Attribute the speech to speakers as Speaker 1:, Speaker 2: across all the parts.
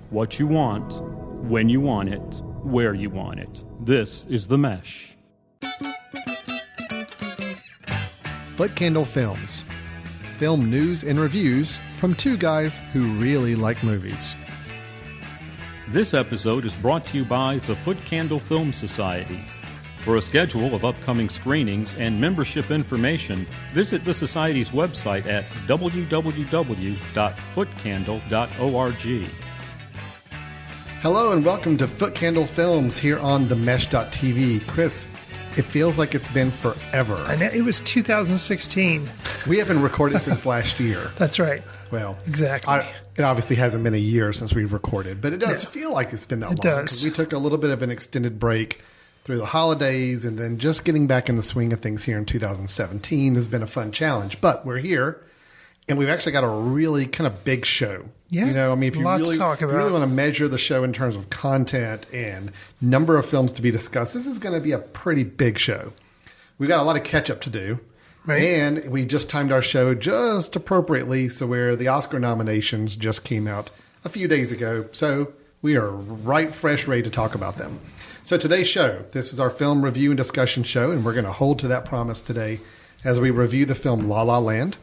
Speaker 1: what you want, when you want it, where you want it. This is The Mesh.
Speaker 2: Footcandle Films. Film news and reviews from two guys who really like movies.
Speaker 1: This episode is brought to you by the Footcandle Film Society. For a schedule of upcoming screenings and membership information, visit the Society's website at www.footcandle.org.
Speaker 2: Hello and welcome to Footcandle Films here on themesh.tv. Chris, it feels like it's been forever.
Speaker 3: I know, it was 2016.
Speaker 2: We haven't recorded since last year.
Speaker 3: That's right.
Speaker 2: Well,
Speaker 3: exactly.
Speaker 2: It obviously hasn't been a year since we've recorded, but it does feel like it's been that long.
Speaker 3: It does.
Speaker 2: We took a little bit of an extended break through the holidays, and then just getting back in the swing of things here in 2017 has been a fun challenge. But we're here, and we've actually got a really kind of big show.
Speaker 3: Yeah,
Speaker 2: you know, I mean, if you really want to measure the show in terms of content and number of films to be discussed, this is going to be a pretty big show. We've got a lot of catch up to do.
Speaker 3: Right.
Speaker 2: And we just timed our show just appropriately, so where the Oscar nominations just came out a few days ago. So we are right fresh, ready to talk about them. So today's show, this is our film review and discussion show, and we're going to hold to that promise today as we review the film La La Land.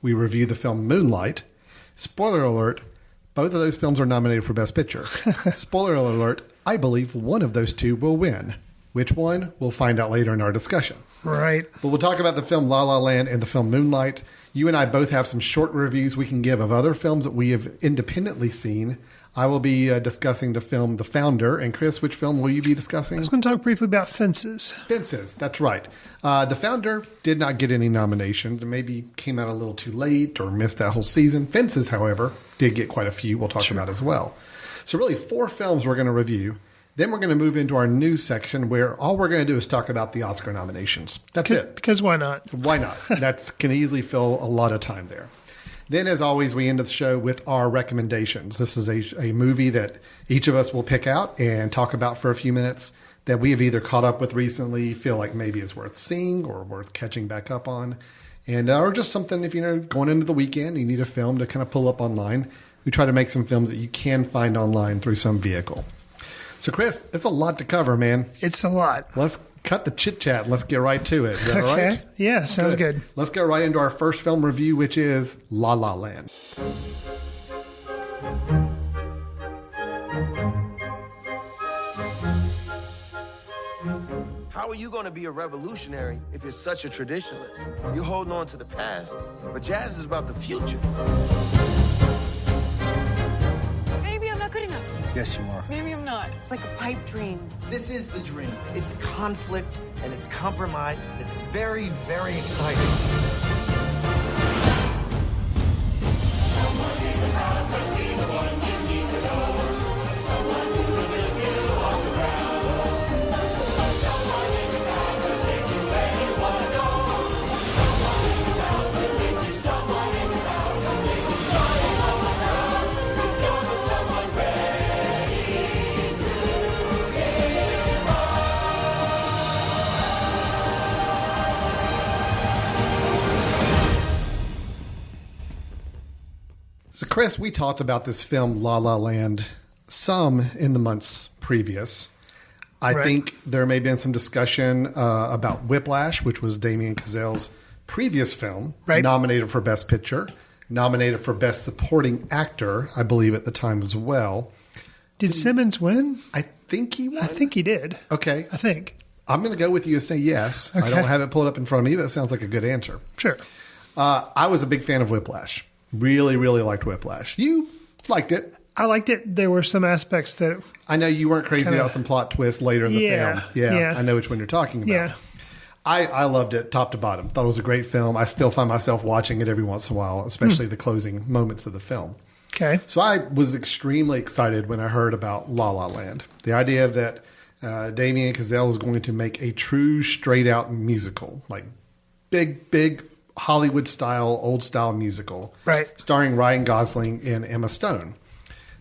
Speaker 2: We review the film Moonlight. Spoiler alert, both of those films are nominated for Best Picture. Spoiler alert, I believe one of those two will win. Which one? We'll find out later in our discussion.
Speaker 3: Right.
Speaker 2: But we'll talk about the film La La Land and the film Moonlight. You and I both have some short reviews we can give of other films that we have independently seen. I will be discussing the film The Founder. And Chris, which film will you be discussing?
Speaker 3: I was going to talk briefly about Fences.
Speaker 2: Fences, that's right. The Founder did not get any nominations. Maybe came out a little too late or missed that whole season. Fences, however, did get quite a few we'll talk about as well. So really 4 films we're going to review. Then we're going to move into our news section where all we're going to do is talk about the Oscar nominations. That's it.
Speaker 3: Because why not?
Speaker 2: Why not? That can easily fill a lot of time there. Then, as always, we end the show with our recommendations. This is a movie that each of us will pick out and talk about for a few minutes that we have either caught up with recently, feel like maybe is worth seeing or worth catching back up on, and or just something if you're going into the weekend, you need a film to kind of pull up online. We try to make some films that you can find online through some vehicle. So, Chris, it's a lot to cover, man.
Speaker 3: It's a lot.
Speaker 2: Let's cut the chit-chat. Let's get right to it. Is that all right?
Speaker 3: Yeah, sounds good.
Speaker 2: Let's go right into our first film review, which is La La Land.
Speaker 4: How are you going to be a revolutionary if you're such a traditionalist? You're holding on to the past, but jazz is about the future.
Speaker 5: Maybe I'm not good enough.
Speaker 6: Yes, you are.
Speaker 5: Maybe I'm not. It's like a pipe dream.
Speaker 6: This is the dream. It's conflict and it's compromise. It's very, very exciting.
Speaker 7: Someone in the crowd will be the one you need to know. Someone who will lift you off the ground. Someone in the crowd will take you where you want to go. Someone in the crowd will lift you. Someone in the crowd will take you flying off the ground. We've got someone ready to give up.
Speaker 2: So, Chris, we talked about this film, La La Land, some in the months previous. I think there may have been some discussion about Whiplash, which was Damien Chazelle's previous film, nominated for Best Picture, nominated for Best Supporting Actor, I believe, at the time as well.
Speaker 3: Did Simmons win?
Speaker 2: I think he won.
Speaker 3: I think he did.
Speaker 2: Okay.
Speaker 3: I think.
Speaker 2: I'm going to go with you and say yes.
Speaker 3: Okay.
Speaker 2: I don't have it pulled up in front of me, but it sounds like a good answer.
Speaker 3: Sure.
Speaker 2: I was a big fan of Whiplash. Really, really liked Whiplash. You liked it.
Speaker 3: I liked it. There were some aspects that...
Speaker 2: I know you weren't crazy about some plot twists later in the film.
Speaker 3: Yeah.
Speaker 2: I know which one you're talking about.
Speaker 3: Yeah.
Speaker 2: I loved it top to bottom. Thought it was a great film. I still find myself watching it every once in a while, especially the closing moments of the film.
Speaker 3: Okay.
Speaker 2: So I was extremely excited when I heard about La La Land. The idea of that Damien Chazelle was going to make a true straight-out musical, like big Hollywood-style, old-style musical, starring Ryan Gosling and Emma Stone.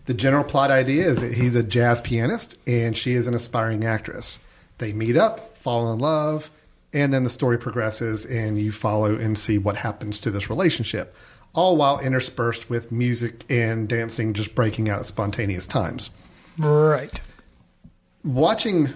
Speaker 2: The general plot idea is that he's a jazz pianist and she is an aspiring actress. They meet up, fall in love, and then the story progresses and you follow and see what happens to this relationship. all while interspersed with music and dancing just breaking out at spontaneous times.
Speaker 3: Right.
Speaker 2: Watching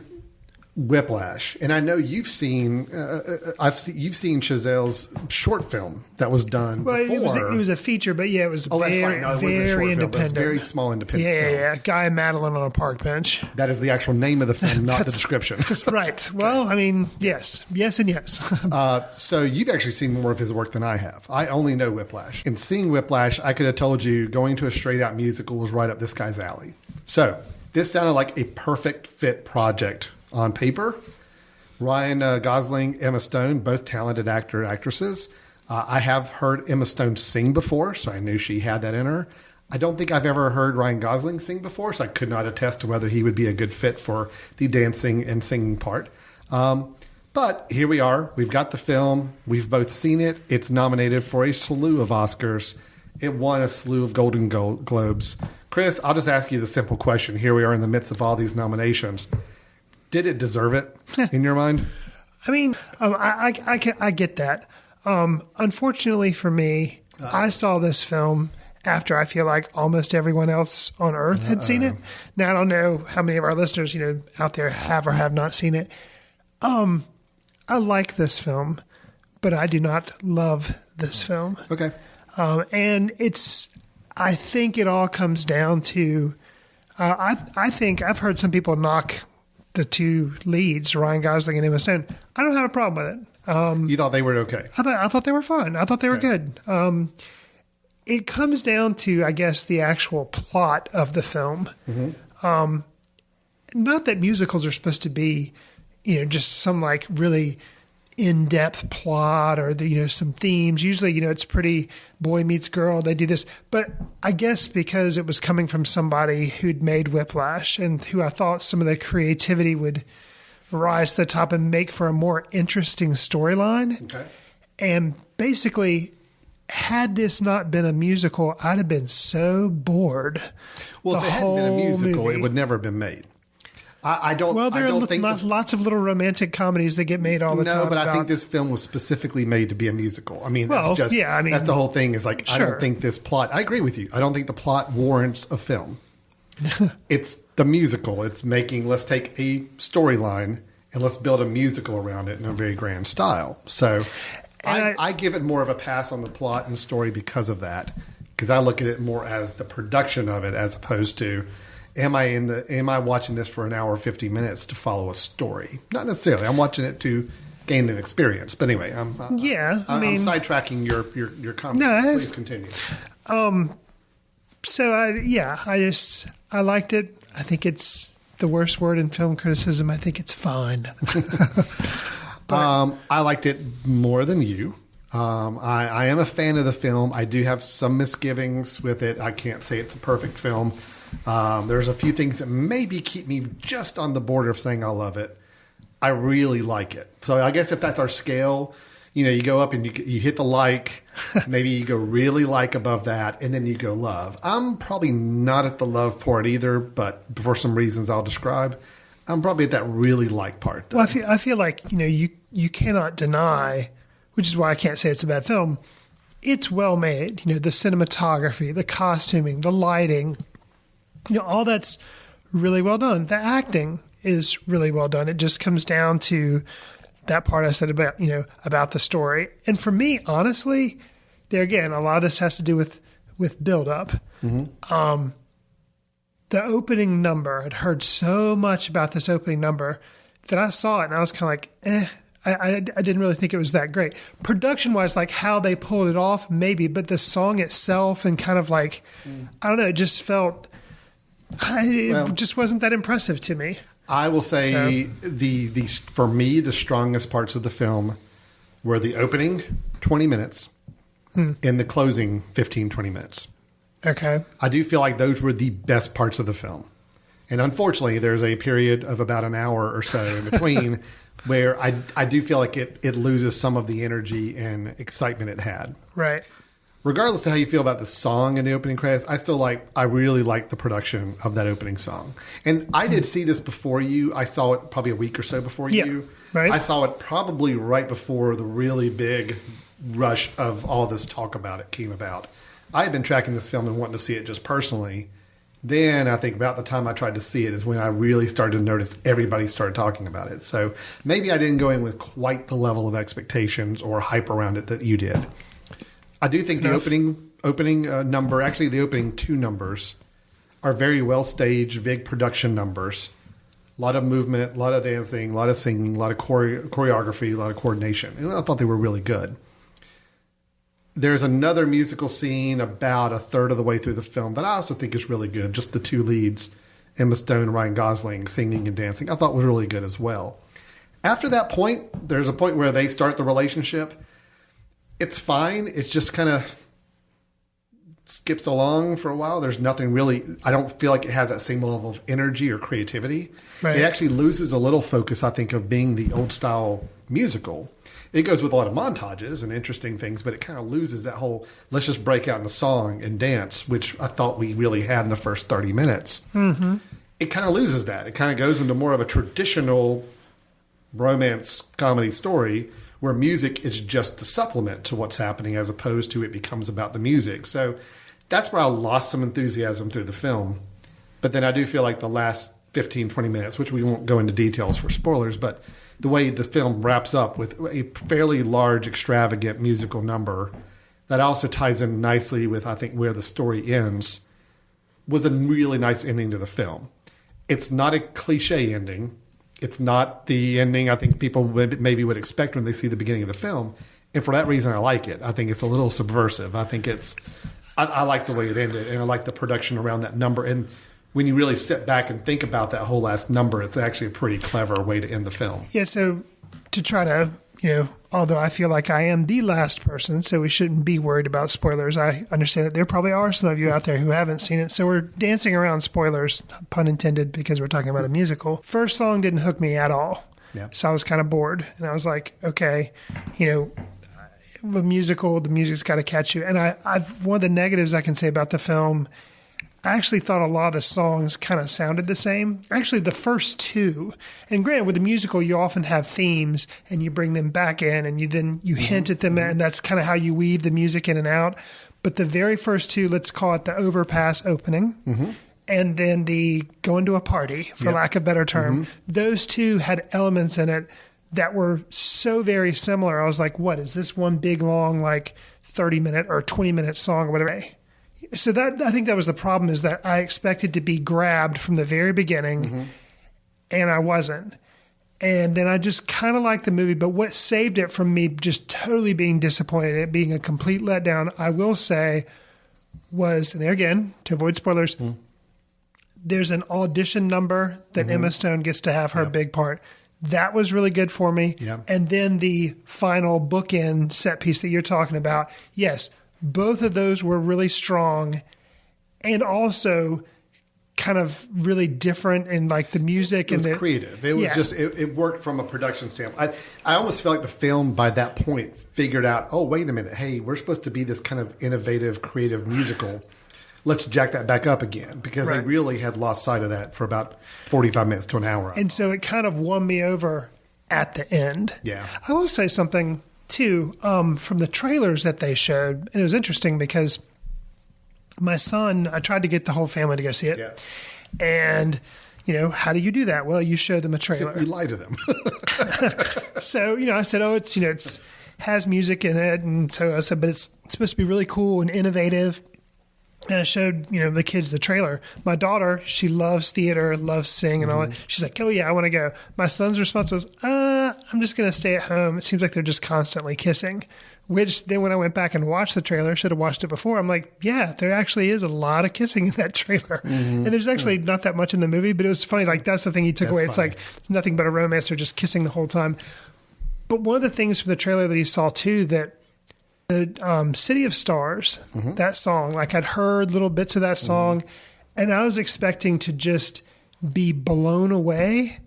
Speaker 2: Whiplash, and I know you've seen you've seen Chazelle's short film that was done
Speaker 3: Well,
Speaker 2: before.
Speaker 3: it was a feature, but yeah, it was
Speaker 2: Oh, that's
Speaker 3: very,
Speaker 2: right. No, it wasn't a short
Speaker 3: very
Speaker 2: film, but it was
Speaker 3: independent.
Speaker 2: a very small independent
Speaker 3: yeah,
Speaker 2: film.
Speaker 3: yeah. Guy and Madeline on a park bench.
Speaker 2: That is the actual name of the film, not the description.
Speaker 3: Right. Well, I mean, yes. Yes and yes.
Speaker 2: So you've actually seen more of his work than I have. I only know Whiplash. In seeing Whiplash, I could have told you going to a straight-out musical was right up this guy's alley. So this sounded like a perfect fit project on paper. Ryan Gosling, Emma Stone, both talented actresses. I have heard Emma Stone sing before, so I knew she had that in her. I don't think I've ever heard Ryan Gosling sing before, so I could not attest to whether he would be a good fit for the dancing and singing part. But here we are. We've got the film. We've both seen it. It's nominated for a slew of Oscars. It won a slew of Golden Globes. Chris, I'll just ask you the simple question. Here we are in the midst of all these nominations. Did it deserve it in your mind?
Speaker 3: I mean, I get that. Unfortunately for me, I saw this film after I feel like almost everyone else on Earth had seen it. Now, I don't know how many of our listeners, out there have or have not seen it. I like this film, but I do not love this film.
Speaker 2: Okay.
Speaker 3: And I think it all comes down to, I think I've heard some people knock the two leads, Ryan Gosling and Emma Stone. I don't have a problem with it.
Speaker 2: You thought they were okay?
Speaker 3: I thought they were fun. I thought they were good. It comes down to, I guess, the actual plot of the film. Mm-hmm. Not that musicals are supposed to be, just some like really in-depth plot or some themes. Usually, it's pretty boy meets girl. They do this, but I guess because it was coming from somebody who'd made Whiplash and who I thought some of the creativity would rise to the top and make for a more interesting storyline.
Speaker 2: Okay. And
Speaker 3: basically, had this not been a musical, I'd have been so bored.
Speaker 2: Well, if it hadn't been a musical,
Speaker 3: movie.
Speaker 2: it would never have been made. I don't.
Speaker 3: Well, there
Speaker 2: I don't
Speaker 3: are
Speaker 2: think
Speaker 3: lots of little romantic comedies that get made all the time.
Speaker 2: No, but I think this film was specifically made to be a musical. I mean,
Speaker 3: Well,
Speaker 2: that's just
Speaker 3: yeah, I mean,
Speaker 2: that's the whole thing. Is like I
Speaker 3: sure.
Speaker 2: don't think this plot. I agree with you. I don't think the plot warrants a film. It's the musical. It's making. Let's take a storyline and let's build a musical around it in a very grand style. So, I give it more of a pass on the plot and story because of that. Because I look at it more as the production of it as opposed to. Am I watching this for an hour 50 minutes to follow a story? Not necessarily. I'm watching it to gain an experience. But anyway, I'm sidetracking your comment.
Speaker 3: No,
Speaker 2: please continue.
Speaker 3: So I liked it. I think it's the worst word in film criticism. I think it's fine.
Speaker 2: I liked it more than you. I am a fan of the film. I do have some misgivings with it. I can't say it's a perfect film. There's a few things that maybe keep me just on the border of saying I love it. I really like it. So I guess if that's our scale, you go up and you hit the like, maybe you go really like above that, and then you go love. I'm probably not at the love part either, but for some reasons I'll describe, I'm probably at that really like part. Though.
Speaker 3: Well, I feel like you cannot deny, which is why I can't say it's a bad film. It's well made. The cinematography, the costuming, the lighting. All that's really well done. The acting is really well done. It just comes down to that part I said about the story. And for me, honestly, there again, a lot of this has to do with build up. Mm-hmm. The opening number, I'd heard so much about this opening number that I saw it and I was kind of like, I didn't really think it was that great. Production-wise, like how they pulled it off, maybe, but the song itself and kind of like, I don't know, it just felt... It just wasn't that impressive to me.
Speaker 2: I will say for me, the strongest parts of the film were the opening 20 minutes and the closing 15, 20 minutes.
Speaker 3: Okay.
Speaker 2: I do feel like those were the best parts of the film. And unfortunately, there's a period of about an hour or so in between where I do feel like it loses some of the energy and excitement it had.
Speaker 3: Right.
Speaker 2: Regardless of how you feel about the song and the opening credits, I really like the production of that opening song. And I did see this before you. I saw it probably a week or so before you.
Speaker 3: Right.
Speaker 2: I saw it probably right before the really big rush of all this talk about it came about. I had been tracking this film and wanting to see it just personally. Then I think about the time I tried to see it is when I really started to notice everybody started talking about it. So maybe I didn't go in with quite the level of expectations or hype around it that you did. I do think the opening number, actually the opening two numbers, are very well staged, big production numbers. A lot of movement, a lot of dancing, a lot of singing, a lot of choreography, a lot of coordination. And I thought they were really good. There's another musical scene about a third of the way through the film that I also think is really good. Just the two leads, Emma Stone and Ryan Gosling, singing and dancing, I thought was really good as well. After that point, there's a point where they start the relationship. It's fine. It's just kind of skips along for a while. There's nothing really, I don't feel like it has that same level of energy or creativity. Right. It actually loses a little focus, I think, of being the old style musical. It goes with a lot of montages and interesting things, but it kind of loses that whole, let's just break out in a song and dance, which I thought we really had in the first 30 minutes. Mm-hmm. It kind of loses that. It kind of goes into more of a traditional romance comedy story where music is just the supplement to what's happening as opposed to it becomes about the music. So that's where I lost some enthusiasm through the film. But then I do feel like the last 15, 20 minutes, which we won't go into details for spoilers, but the way the film wraps up with a fairly large, extravagant musical number that also ties in nicely with, I think, where the story ends, was a really nice ending to the film. It's not a cliche ending. It's not the ending I think people maybe would expect when they see the beginning of the film. And for that reason, I like it. I think it's a little subversive. I think I like the way it ended, and I like the production around that number. And when you really sit back and think about that whole last number, it's actually a pretty clever way to end the film.
Speaker 3: Yeah, so to try to, although I feel like I am the last person, so we shouldn't be worried about spoilers. I understand that there probably are some of you out there who haven't seen it. So we're dancing around spoilers, pun intended, because we're talking about a musical. First song didn't hook me at all. Yeah. So I was kind of bored. And I was like, okay, the musical, the music's got to catch you. And I've one of the negatives I can say about the film, I actually thought a lot of the songs kind of sounded the same. Actually, the first two, and granted, with the musical, you often have themes and you bring them back in and you hint at them, and that's kind of how you weave the music in and out. But the very first two, let's call it the overpass opening, and then the going to a party, for lack of a better term, those two had elements in it that were so very similar. I was like, what, is this one big, long, 30-minute or 20-minute song or whatever? So that, I think that was the problem, is that I expected to be grabbed from the very beginning, and I wasn't. And then I just kind of liked the movie, but what saved it from me just totally being disappointed, it being a complete letdown, I will say, was, and there again, to avoid spoilers, there's an audition number that Emma Stone gets to have her big part. That was really good for me. Yeah. And then the final bookend set piece that you're talking about, yes, both of those were really strong and also kind of really different in the music.
Speaker 2: It was creative. It was just, it worked from a production standpoint. I almost felt like the film by that point figured out, oh, wait a minute. Hey, we're supposed to be this kind of innovative, creative musical. Let's jack that back up again, because they really had lost sight of that for about 45 minutes to an hour.
Speaker 3: And so it kind of won me over at the end. Yeah. I will say something too, from the trailers that they showed, and it was interesting because my son, I tried to get the whole family to go see it. Yeah. And, how do you do that? Well, you show them a trailer.
Speaker 2: You lie to them.
Speaker 3: So, I said, oh, it's has music in it. And so I said, but it's supposed to be really cool and innovative. And I showed, the kids the trailer. My daughter, she loves theater, loves singing and all that. She's like, oh, yeah, I want to go. My son's response was, I'm just going to stay at home. It seems like they're just constantly kissing. Which then when I went back and watched the trailer, should have watched it before, I'm like, yeah, there actually is a lot of kissing in that trailer. And there's actually not that much in the movie, but it was funny. That's the thing he took away. It's like, it's nothing but a romance. They're just kissing the whole time. But one of the things from the trailer that he saw, too, that the City of Stars, that song, I'd heard little bits of that song, and I was expecting to just be blown away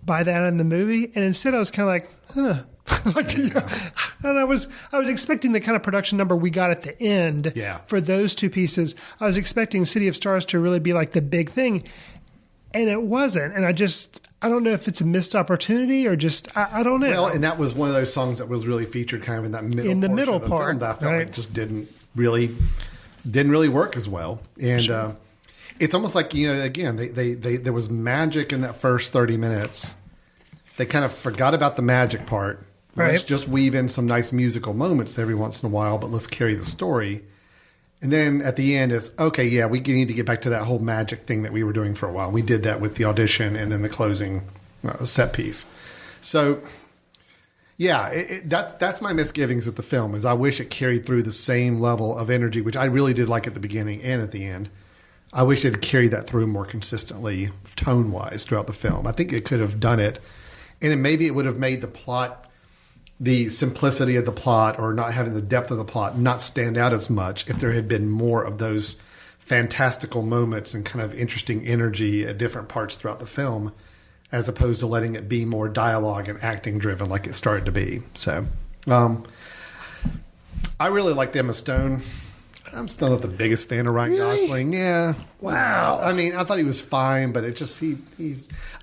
Speaker 3: by that in the movie. And instead I was kind of like, huh. And I was expecting the kind of production number we got at the end for those two pieces. I was expecting City of Stars to really be the big thing, and it wasn't. And I don't know if it's a missed opportunity or just I don't know.
Speaker 2: Well, and that was one of those songs that was really featured kind of in that middle portion of the film that I felt like just didn't really work as well. And it's almost like, again, they there was magic in that first 30 minutes. They kind of forgot about the magic part.
Speaker 3: Right.
Speaker 2: Let's just weave in some nice musical moments every once in a while, but let's carry the story. And then at the end, it's, okay, yeah, we need to get back to that whole magic thing that we were doing for a while. We did that with the audition and then the closing set piece. So, yeah, that's my misgivings with the film, is I wish it carried through the same level of energy, which I really did like at the beginning and at the end. I wish it had carried that through more consistently, tone-wise, throughout the film. I think it could have done it, and maybe it would have made the plot, the simplicity of the plot, or not having the depth of the plot, not stand out as much if there had been more of those fantastical moments and kind of interesting energy at different parts throughout the film, as opposed to letting it be more dialogue and acting driven like it started to be. So, I really liked Emma Stone. I'm still not the biggest fan of Ryan Gosling. Yeah.
Speaker 3: Wow.
Speaker 2: I mean, I thought he was fine, but it just,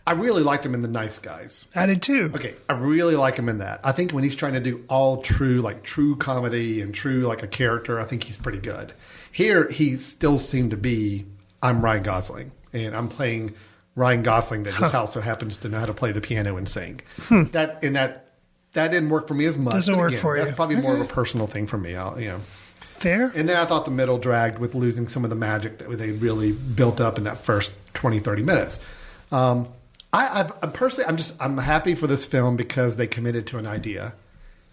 Speaker 2: I really liked him in The Nice Guys.
Speaker 3: I did too.
Speaker 2: Okay, I really like him in that. I think when he's trying to do all true comedy and true like a character, I think he's pretty good. Here, he still seemed to be, I'm Ryan Gosling, and I'm playing Ryan Gosling that just also happens to know how to play the piano and sing. That didn't work for me as much.
Speaker 3: Doesn't work for you.
Speaker 2: That's probably more of a personal thing for me.
Speaker 3: Fair.
Speaker 2: And then I thought the middle dragged with losing some of the magic that they really built up in that first 20, 30 minutes. I'm happy for this film because they committed to an idea.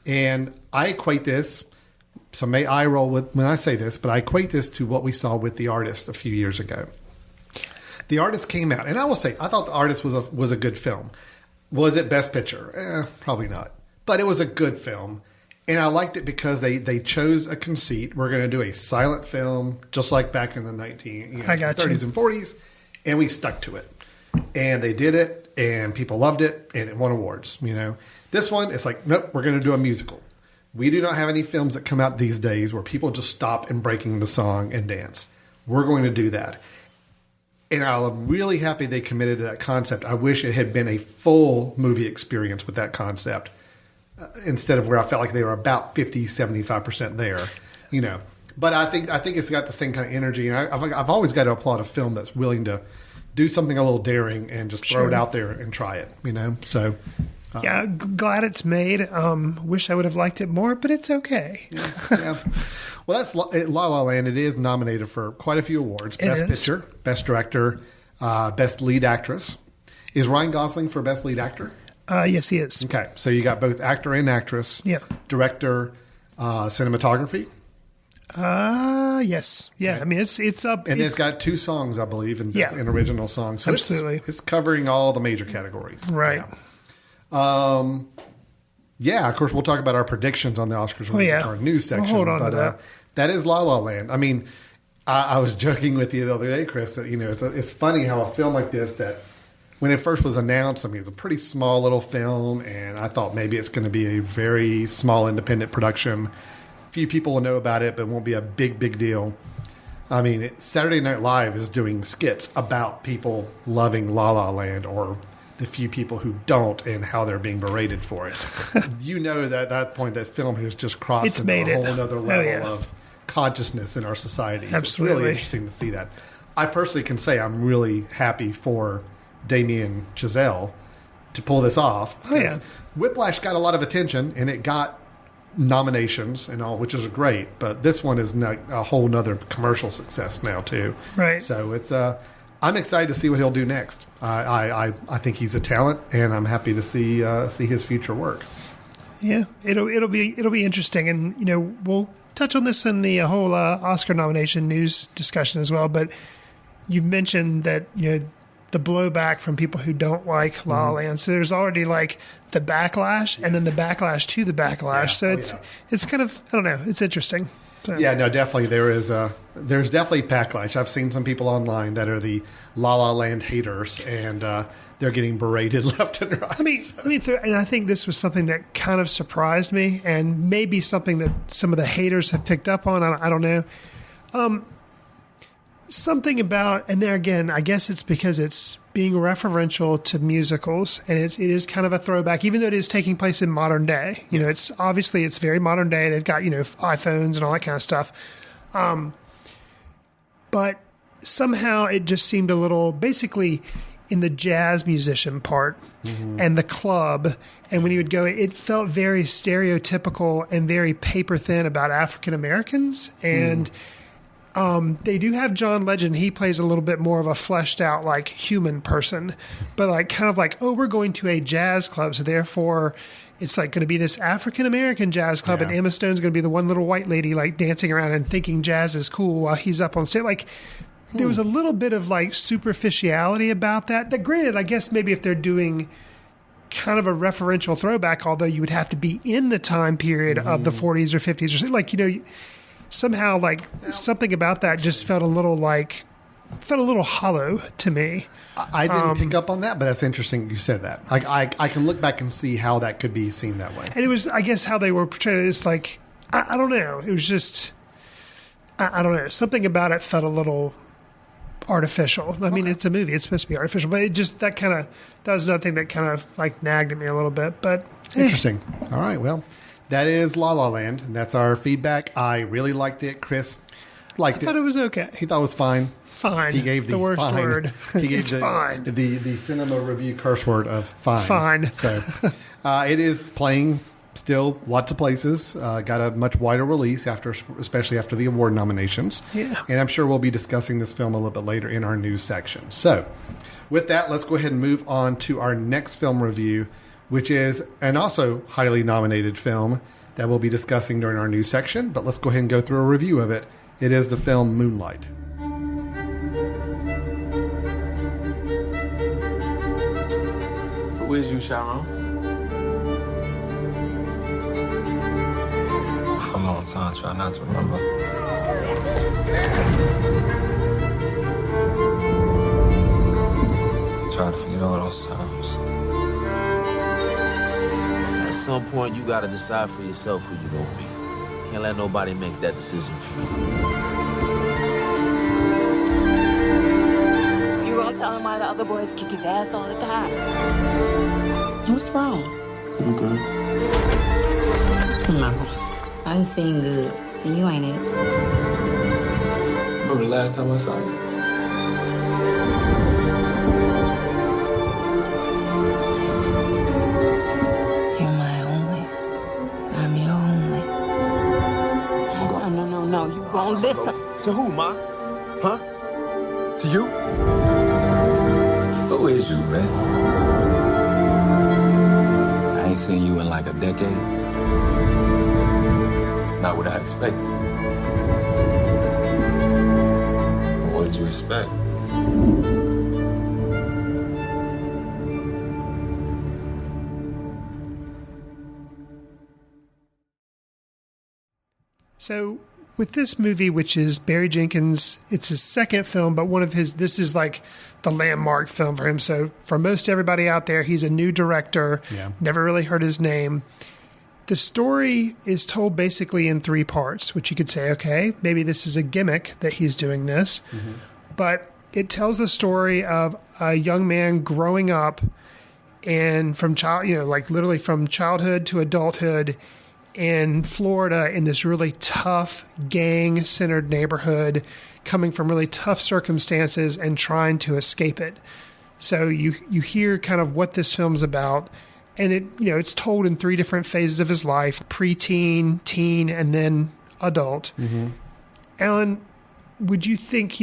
Speaker 2: And I equate this, so may I roll with when I say this, but I equate this to what we saw with The Artist a few years ago. The Artist came out, and I will say, I thought The Artist was a good film. Was it Best Picture? Probably not. But it was a good film. And I liked it because they chose a conceit. We're going to do a silent film, just like back in the 30s and 40s, and we stuck to it. And they did it, and people loved it, and it won awards. This one, it's like, nope, we're going to do a musical. We do not have any films that come out these days where people just stop and breaking the song and dance. We're going to do that. And I'm really happy they committed to that concept. I wish it had been a full movie experience with that concept. Instead of where I felt like they were about 50, 75% there, But I think it's got the same kind of energy, and I've always got to applaud a film that's willing to do something a little daring and just throw it out there and try it, So,
Speaker 3: yeah, glad it's made. Wish I would have liked it more, but it's okay.
Speaker 2: Yeah. Well, that's La La Land. It is nominated for quite a few awards: Best Picture, Best Director, Best Lead Actress. Is Ryan Gosling for Best Lead Actor?
Speaker 3: Yes, he is.
Speaker 2: Okay, so you got both actor and actress.
Speaker 3: Yeah.
Speaker 2: Director, cinematography.
Speaker 3: Yes. Yeah. Okay. I mean, it's up.
Speaker 2: And it's got 2 songs, I believe, in original songs. So
Speaker 3: absolutely.
Speaker 2: It's covering all the major categories.
Speaker 3: Right.
Speaker 2: Yeah. Of course, we'll talk about our predictions on the Oscars when we get to our news section.
Speaker 3: We'll hold on to that.
Speaker 2: That is La La Land. I mean, I was joking with you the other day, Chris, that it's funny how a film like this that. When it first was announced, I mean, it's a pretty small little film, and I thought maybe it's going to be a very small independent production. Few people will know about it, but it won't be a big deal. I mean, Saturday Night Live is doing skits about people loving La La Land or the few people who don't and how they're being berated for it. That at that point, that film has just crossed into a whole other level of consciousness in our society. So it's really interesting to see that. I personally can say I'm really happy for Damien Chazelle to pull this off. Whiplash got a lot of attention and it got nominations and all, which is great, but this one is a whole nother commercial success now too.
Speaker 3: Right.
Speaker 2: So it's I'm excited to see what he'll do next. I think he's a talent, and I'm happy to see his future work.
Speaker 3: Yeah, it'll be interesting, and we'll touch on this in the whole Oscar nomination news discussion as well. But you've mentioned that the blowback from people who don't like La La Land. So there's already like the backlash, and then the backlash to the backlash.
Speaker 2: Yeah.
Speaker 3: So it's kind of, I don't know, it's interesting. So.
Speaker 2: Yeah, no, definitely there's definitely backlash. I've seen some people online that are the La La Land haters, and they're getting berated left and right.
Speaker 3: And I think this was something that kind of surprised me, and maybe something that some of the haters have picked up on. I don't know. something about, and there again, I guess it's because it's being referential to musicals, and it is kind of a throwback, even though it is taking place in modern day. You know, it's obviously it's very modern day. They've got, you know, iPhones and all that kind of stuff. But somehow it just seemed a little, basically in the jazz musician part and the club, and when you would go, it felt very stereotypical and very paper thin about African Americans. And they do have John Legend. He plays a little bit more of a fleshed out, like, human person, but like kind of like, oh, we're going to a jazz club, so therefore it's like going to be this African American jazz club, and Emma Stone's going to be the one little white lady like dancing around and thinking jazz is cool while he's up on stage. Like, there was a little bit of like superficiality about that. That, granted, I guess maybe if they're doing kind of a referential throwback, although you would have to be in the time period of the 40s or 50s or something, like, you know, somehow like something about that just felt a little hollow to me.
Speaker 2: I didn't pick up on that, but that's interesting you said that. Like, I can look back and see how that could be seen that way.
Speaker 3: And it was, I guess, how they were portrayed. It's like, I don't know. It was just, I don't know. Something about it felt a little artificial. I mean, it's a movie. It's supposed to be artificial. But it just, that was another thing that kind of like nagged at me a little bit. But
Speaker 2: Interesting. All right. Well, that is La La Land. That's our feedback. I really liked it. Chris liked it.
Speaker 3: I thought it was okay.
Speaker 2: He thought it was fine.
Speaker 3: Fine.
Speaker 2: He gave
Speaker 3: the worst
Speaker 2: fine.
Speaker 3: word.
Speaker 2: He gave
Speaker 3: It's fine.
Speaker 2: The cinema review curse word of fine.
Speaker 3: Fine.
Speaker 2: So it is playing still lots of places. Got a much wider release especially after the award nominations.
Speaker 3: Yeah.
Speaker 2: And I'm sure we'll be discussing this film a little bit later in our news section. So with that, let's go ahead and move on to our next film review, which is an also highly nominated film that we'll be discussing during our news section. But let's go ahead and go through a review of it. It is the film Moonlight.
Speaker 8: Who is you, Sharon?
Speaker 9: For a long time, try not to remember. Try to forget all those times.
Speaker 8: At some point, you gotta decide for yourself who you gonna be. Can't let nobody make that decision for you.
Speaker 10: You gonna tell him why the other boys kick his ass all the time?
Speaker 11: What's wrong?
Speaker 9: I'm good.
Speaker 11: No. I done seen good, and you ain't it.
Speaker 8: Remember the last time I saw you?
Speaker 11: You're my only. I'm your only.
Speaker 10: No. You gonna listen.
Speaker 6: To who, Ma? Huh? To you?
Speaker 9: Who is you, man? I ain't seen you in like a decade. It's not what I expected. What did you expect?
Speaker 3: So with this movie, which is Barry Jenkins, it's his second film, but this is like the landmark film for him. So for most everybody out there, he's a new director.
Speaker 2: Yeah.
Speaker 3: Never really heard his name. The story is told basically in three parts, which you could say, okay, maybe this is a gimmick that he's doing this. Mm-hmm. But it tells the story of a young man growing up and literally from childhood to adulthood in Florida in this really tough gang-centered neighborhood, coming from really tough circumstances and trying to escape it. So you hear kind of what this film's about, and it's told in three different phases of his life: preteen, teen, and then adult. Mm-hmm. Alan, would you think,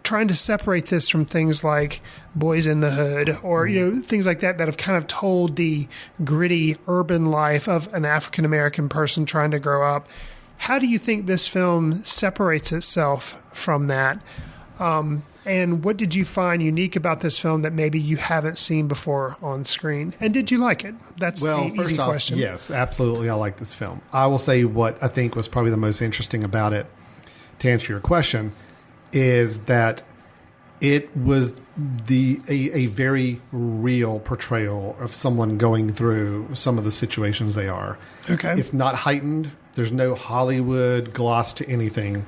Speaker 3: trying to separate this from things like Boys in the Hood or, things like that have kind of told the gritty urban life of an African-American person trying to grow up, how do you think this film separates itself from that? And what did you find unique about this film that maybe you haven't seen before on screen? And did you like it? That's the easy question.
Speaker 2: Yes, absolutely. I like this film. I will say what I think was probably the most interesting about it, to answer your question, is that it was a very real portrayal of someone going through some of the situations they are.
Speaker 3: Okay.
Speaker 2: It's not heightened. There's no Hollywood gloss to anything.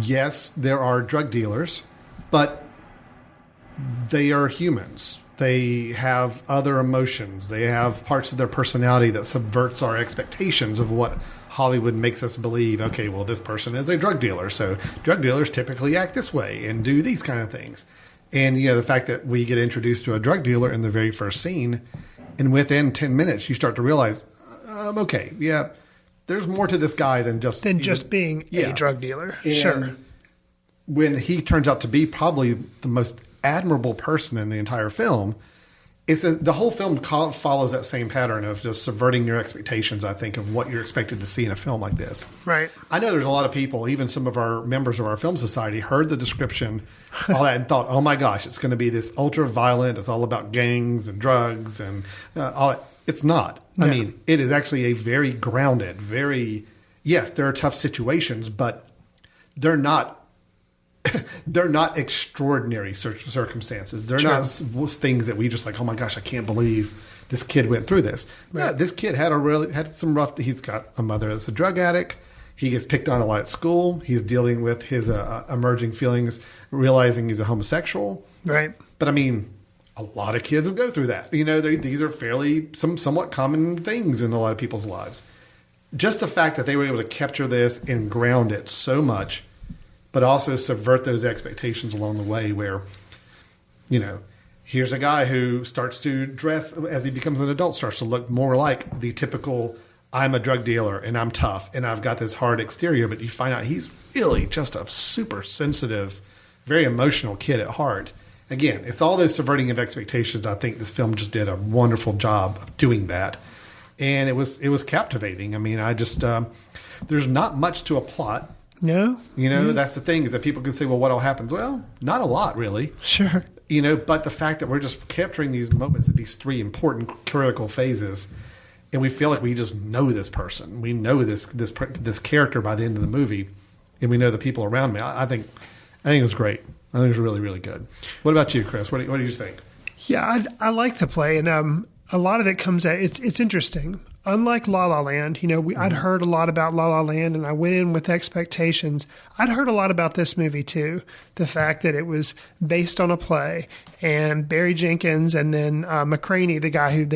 Speaker 2: yes, there are drug dealers, but they are humans. They have other emotions. They have parts of their personality that subverts our expectations of what Hollywood makes us believe. Okay, well, this person is a drug dealer, so drug dealers typically act this way and do these kind of things. And, the fact that we get introduced to a drug dealer in the very first scene, and within 10 minutes, you start to realize, okay, yeah, there's more to this guy than just
Speaker 3: being a drug dealer.
Speaker 2: And
Speaker 3: sure.
Speaker 2: When he turns out to be probably the most admirable person in the entire film, the whole film follows that same pattern of just subverting your expectations, I think, of what you're expected to see in a film like this.
Speaker 3: Right.
Speaker 2: I know there's a lot of people, even some of our members of our film society, heard the description, all that, and thought, oh my gosh, it's going to be this ultra violent, it's all about gangs and drugs and all that. It's not.
Speaker 3: No.
Speaker 2: I mean, it is actually a very grounded, yes, there are tough situations, but they're not extraordinary circumstances. They're not things that we just like, oh my gosh, I can't believe this kid went through this. Right. Yeah, this kid had some rough. He's got a mother that's a drug addict. He gets picked on a lot at school. He's dealing with his emerging feelings, realizing he's a homosexual.
Speaker 3: Right.
Speaker 2: But I mean, a lot of kids will go through that. These are somewhat common things in a lot of people's lives. Just the fact that they were able to capture this and ground it so much, but also subvert those expectations along the way where, here's a guy who starts to dress as he becomes an adult, starts to look more like the typical, I'm a drug dealer and I'm tough and I've got this hard exterior, but you find out he's really just a super sensitive, very emotional kid at heart. Again, it's all those subverting of expectations. I think this film just did a wonderful job of doing that. And it was captivating. I mean, there's not much to a plot.
Speaker 3: No.
Speaker 2: That's the thing, is that people can say, well, what all happens? Well, not a lot, really.
Speaker 3: Sure.
Speaker 2: But the fact that we're just capturing these moments at these three important critical phases, and we feel like we just know this person. We know this character by the end of the movie, and we know the people around me. I think it was great. I think it was really, really good. What about you, Chris? What do you think?
Speaker 3: Yeah, I like the play, and a lot of it comes at it's interesting. Unlike La La Land, I'd heard a lot about La La Land, and I went in with expectations. I'd heard a lot about this movie too. The fact that it was based on a play, and Barry Jenkins, and then McCraney, the guy who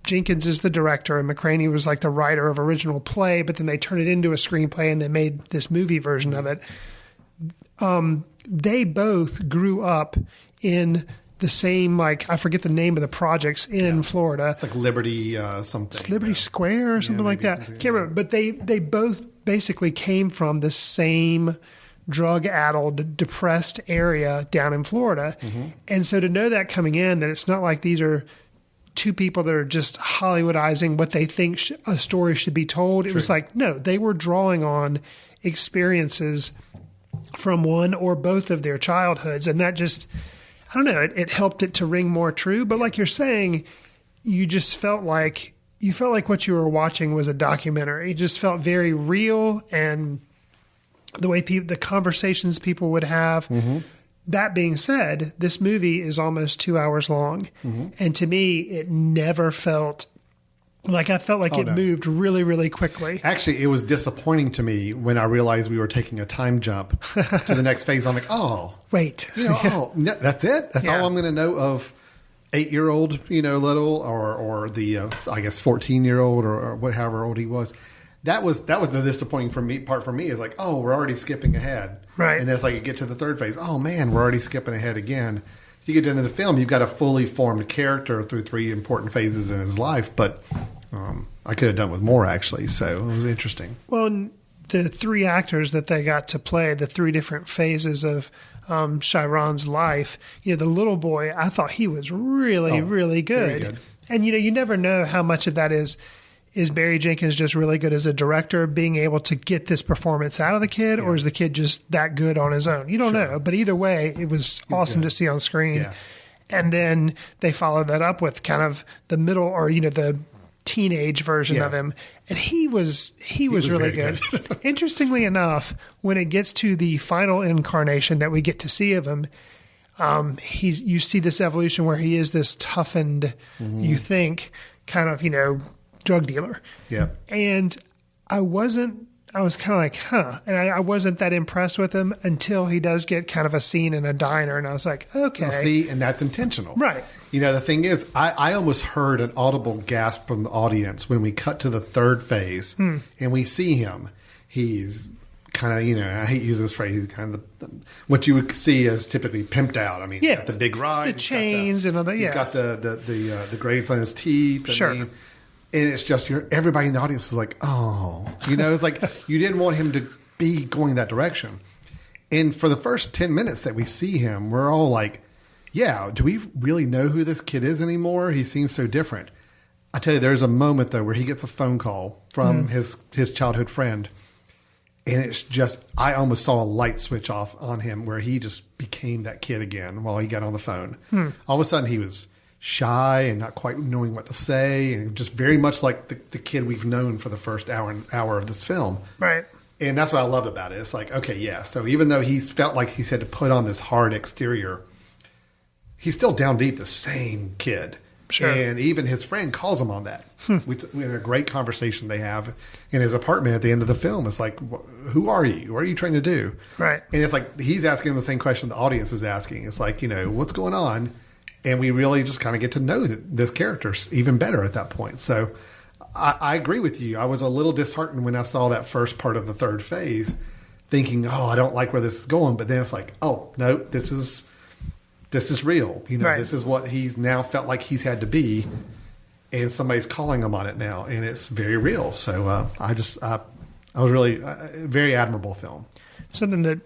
Speaker 3: Jenkins is the director, and McCraney was like the writer of original play, but then they turned it into a screenplay, and they made this movie version of it. They both grew up in the same, I forget the name of the projects in Florida.
Speaker 2: It's like Liberty something.
Speaker 3: It's Liberty Square or something like that. Can't remember. But they both basically came from the same drug-addled, depressed area down in Florida. Mm-hmm. And so to know that coming in, that it's not like these are two people that are just Hollywoodizing what they think a story should be told. True. It was like, no, they were drawing on experiences from one or both of their childhoods. And that just, I don't know, it helped it to ring more true. But like you're saying, you just felt like what you were watching was a documentary. It just felt very real, and the way the conversations people would have. Mm-hmm. That being said, this movie is almost 2 hours long. Mm-hmm. And to me, it never felt like it moved really, really quickly.
Speaker 2: Actually, it was disappointing to me when I realized we were taking a time jump to the next phase. I'm like, oh,
Speaker 3: wait,
Speaker 2: that's it? That's all I'm going to know of 8-year-old, little, or the, I guess 14-year-old or however old he was. That was the disappointing part for me is like, oh, we're already skipping ahead.
Speaker 3: Right.
Speaker 2: And then it's like you get to the third phase. Oh man, we're already skipping ahead again. So you get into the film, you've got a fully formed character through 3 important phases in his life, but I could have done with more actually. So it was interesting.
Speaker 3: Well, the 3 actors that they got to play the 3 different phases of Chiron's life, the little boy, I thought he was really, really good. Very good. And you never know how much of that is Barry Jenkins just really good as a director, being able to get this performance out of the kid, or is the kid just that good on his own? You don't know. But either way, it was awesome to see on screen. Yeah. And then they followed that up with kind of the middle, or the teenage version of him, and he was really good. Interestingly enough, when it gets to the final incarnation that we get to see of him, you see this evolution where he is this toughened, you think, kind of drug dealer.
Speaker 2: Yeah.
Speaker 3: And I wasn't I was kind of like, huh. And I wasn't that impressed with him until he does get kind of a scene in a diner. And I was like, okay.
Speaker 2: Well, see, and that's intentional.
Speaker 3: Right.
Speaker 2: You know, the thing is, I almost heard an audible gasp from the audience when we cut to the third phase and we see him. He's kind of, you know, I hate to use this phrase, he's kind of what you would see as typically pimped out. I mean,
Speaker 3: yeah,
Speaker 2: got the big ride.
Speaker 3: The chains and all that, yeah.
Speaker 2: He's got the grades on his teeth.
Speaker 3: Sure.
Speaker 2: And it's just, everybody in the audience is like, oh. You know, it's like you didn't want him to be going that direction. And for the first 10 minutes that we see him, we're all like, yeah, do we really know who this kid is anymore? He seems so different. I tell you, there's a moment, though, where he gets a phone call from his childhood friend. And it's just, I almost saw a light switch off on him where he just became that kid again while he got on the phone. All of a sudden, he was shy and not quite knowing what to say, and just very much like the kid we've known for the first hour of this film.
Speaker 3: Right.
Speaker 2: And that's what I loved about it. It's like, okay, yeah. So even though he's felt like he's had to put on this hard exterior, he's still down deep the same kid.
Speaker 3: Sure.
Speaker 2: And even his friend calls him on that. We had a great conversation they have in his apartment at the end of the film. It's like, who are you? What are you trying to do?
Speaker 3: Right.
Speaker 2: And it's like he's asking him the same question the audience is asking. It's like, you know, what's going on? And we really just kind of get to know this character even better at that point. So I agree with you. I was a little disheartened when I saw that first part of the third phase, thinking, oh, I don't like where this is going. But then it's like, oh, no, this is real. You know, This is what he's now felt like he's had to be. And somebody's calling him on it now. And it's very real. So I was really very admirable film.
Speaker 3: Something that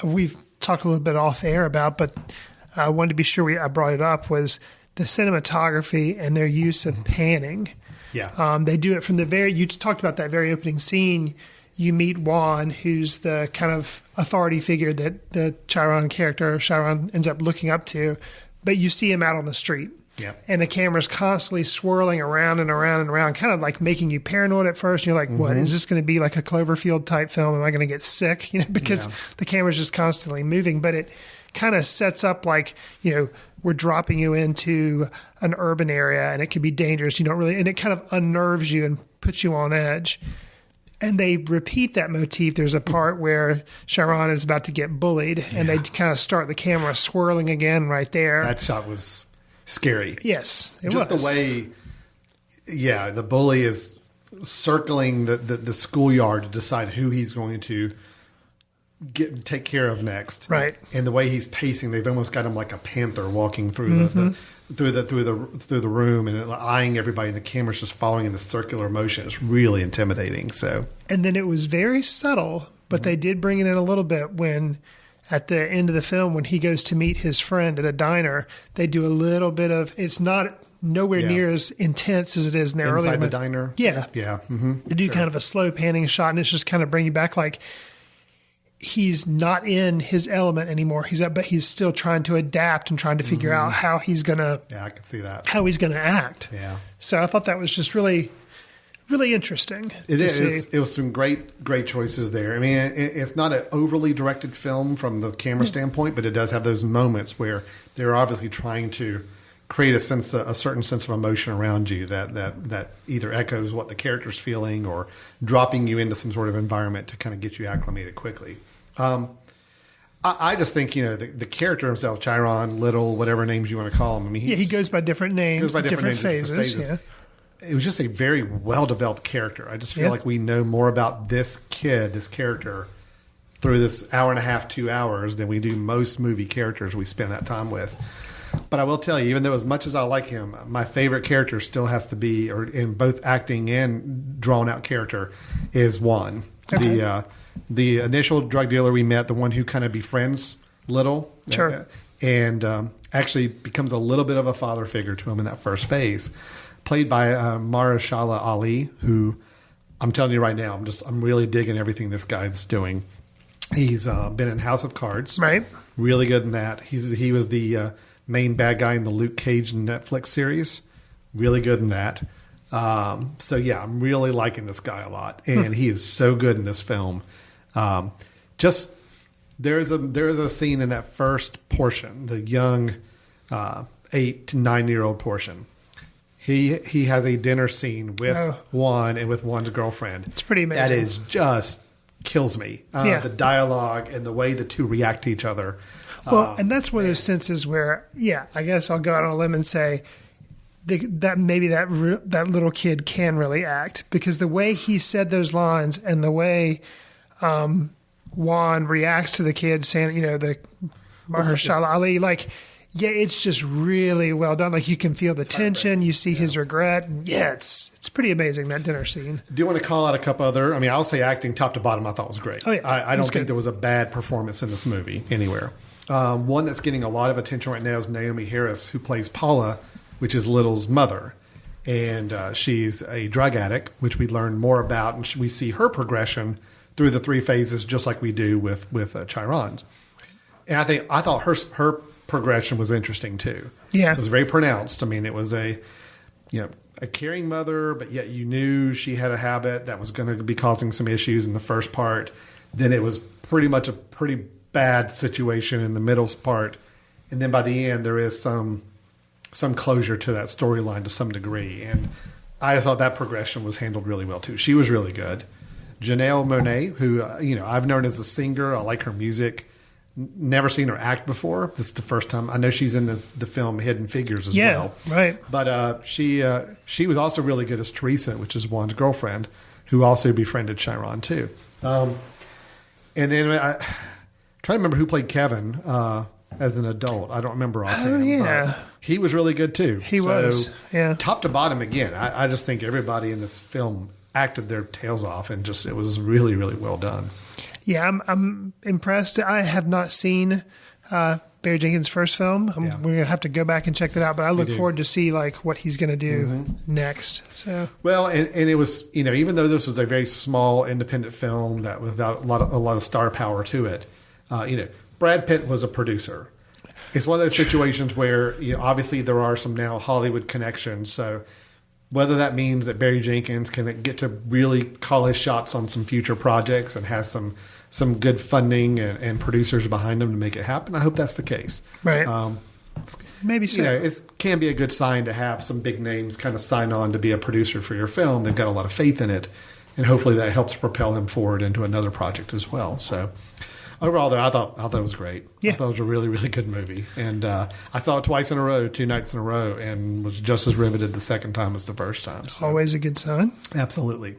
Speaker 3: we've talked a little bit off air about, but I wanted to be sure I brought it up, was the cinematography and their use of panning.
Speaker 2: Yeah.
Speaker 3: They do it from you talked about that very opening scene. You meet Juan, who's the kind of authority figure that the Chiron ends up looking up to, but you see him out on the street.
Speaker 2: Yeah.
Speaker 3: And the camera's constantly swirling around and around and around, kind of like making you paranoid at first. And you're like, what, is this going to be like a Cloverfield type film? Am I going to get sick? You know, because the camera's just constantly moving, but it kind of sets up like, you know, we're dropping you into an urban area and it could be dangerous. You don't really, and it kind of unnerves you and puts you on edge. And they repeat that motif. There's a part where Chiron is about to get bullied and they kind of start the camera swirling again right there.
Speaker 2: That shot was scary.
Speaker 3: Yes, it
Speaker 2: was. Just the way, the bully is circling the schoolyard to decide who he's going to take care of next.
Speaker 3: Right.
Speaker 2: And the way he's pacing, they've almost got him like a panther walking through through the room and eyeing everybody, and the camera's just following in the circular motion. It's really intimidating. So, and
Speaker 3: then it was very subtle, but they did bring it in a little bit when at the end of the film, when he goes to meet his friend at a diner, they do a little bit of, it's not nowhere near as intense as it is now.
Speaker 2: Inside the diner.
Speaker 3: Yeah.
Speaker 2: Yeah. Mm-hmm.
Speaker 3: They do kind of a slow panning shot, and it's just kind of bring you back like he's not in his element anymore. But he's still trying to adapt and trying to figure out how he's gonna.
Speaker 2: Yeah, I can see that.
Speaker 3: How he's gonna act.
Speaker 2: Yeah.
Speaker 3: So I thought that was just really, really interesting.
Speaker 2: It is. It was some great choices there. I mean, it's not an overly directed film from the camera standpoint, but it does have those moments where they're obviously trying to create a certain sense of emotion around you that either echoes what the character's feeling or dropping you into some sort of environment to kind of get you acclimated quickly. I just think, you know, the character himself, Chiron, Little, whatever names you want to call him. I mean,
Speaker 3: he goes by different names,
Speaker 2: goes by different
Speaker 3: phases. Yeah.
Speaker 2: It was just a very well-developed character. I just feel like we know more about this character, through this hour and a half, 2 hours, than we do most movie characters we spend that time with. But I will tell you, even though as much as I like him, my favorite character still has to be, or in both acting and drawn-out character, is Juan. Okay. The initial drug dealer we met, the one who kind of befriends Little.
Speaker 3: Sure.
Speaker 2: And actually becomes a little bit of a father figure to him in that first phase. Played by Mahershala Ali, who I'm telling you right now, I'm really digging everything this guy's doing. He's been in House of Cards.
Speaker 3: Right.
Speaker 2: Really good in that. He was the main bad guy in the Luke Cage Netflix series. Really good in that. So yeah, I'm really liking this guy a lot, and he is so good in this film. Just there's a scene in that first portion, the young 8 to 9 year old portion. He has a dinner scene with Juan and with Juan's girlfriend.
Speaker 3: It's pretty amazing.
Speaker 2: That is just kills me.
Speaker 3: Yeah.
Speaker 2: The dialogue and the way the two react to each other.
Speaker 3: Well, and that's one of those senses where, yeah, I guess I'll go out on a limb and say that maybe that little kid can really act, because the way he said those lines and the way Juan reacts to the kid saying, the Mahershala Ali, it's just really well done. Like, you can feel the tension, you see his regret. And it's pretty amazing, that dinner scene.
Speaker 2: Do you want to call out a couple other? I mean, I'll say acting top to bottom I thought was great.
Speaker 3: Oh, yeah.
Speaker 2: I don't think there was a bad performance in this movie anywhere. One that's getting a lot of attention right now is Naomi Harris, who plays Paula, which is Little's mother. And she's a drug addict, which we learn more about. And we see her progression through the 3 phases, just like we do with Chiron's. And I thought her progression was interesting too.
Speaker 3: Yeah.
Speaker 2: It was very pronounced. I mean, it was a caring mother, but yet you knew she had a habit that was going to be causing some issues in the first part. Then it was pretty much a pretty bad situation in the middle part. And then by the end, there is some closure to that storyline to some degree. And I just thought that progression was handled really well too. She was really good. Janelle Monáe, who, I've known as a singer. I like her music. Never seen her act before. This is the first time. I know she's in the film Hidden Figures as well.
Speaker 3: Yeah, right.
Speaker 2: But she was also really good as Teresa, which is Juan's girlfriend, who also befriended Chiron too. And then I try to remember who played Kevin as an adult. I don't remember offhand.
Speaker 3: Oh, yeah.
Speaker 2: But he was really good too.
Speaker 3: He was, yeah.
Speaker 2: Top to bottom, again, I just think everybody in this film acted their tails off, and it was really, really well done.
Speaker 3: Yeah, I'm impressed. I have not seen Barry Jenkins' first film. We're going to have to go back and check that out, but I look forward to see what he's going to do next. So
Speaker 2: well, and it was, even though this was a very small independent film that without a lot of star power to it, Brad Pitt was a producer. It's one of those situations where obviously there are some now Hollywood connections, so whether that means that Barry Jenkins can get to really call his shots on some future projects and has some good funding and producers behind him to make it happen, I hope that's the case.
Speaker 3: Right. Maybe so.
Speaker 2: It can be a good sign to have some big names kind of sign on to be a producer for your film. They've got a lot of faith in it, and hopefully that helps propel him forward into another project as well. So overall, though, I thought it was great.
Speaker 3: Yeah.
Speaker 2: I thought it was a really, really good movie. And I saw it twice in a row, 2 nights in a row, and was just as riveted the second time as the first time. So.
Speaker 3: Always a good sign.
Speaker 2: Absolutely.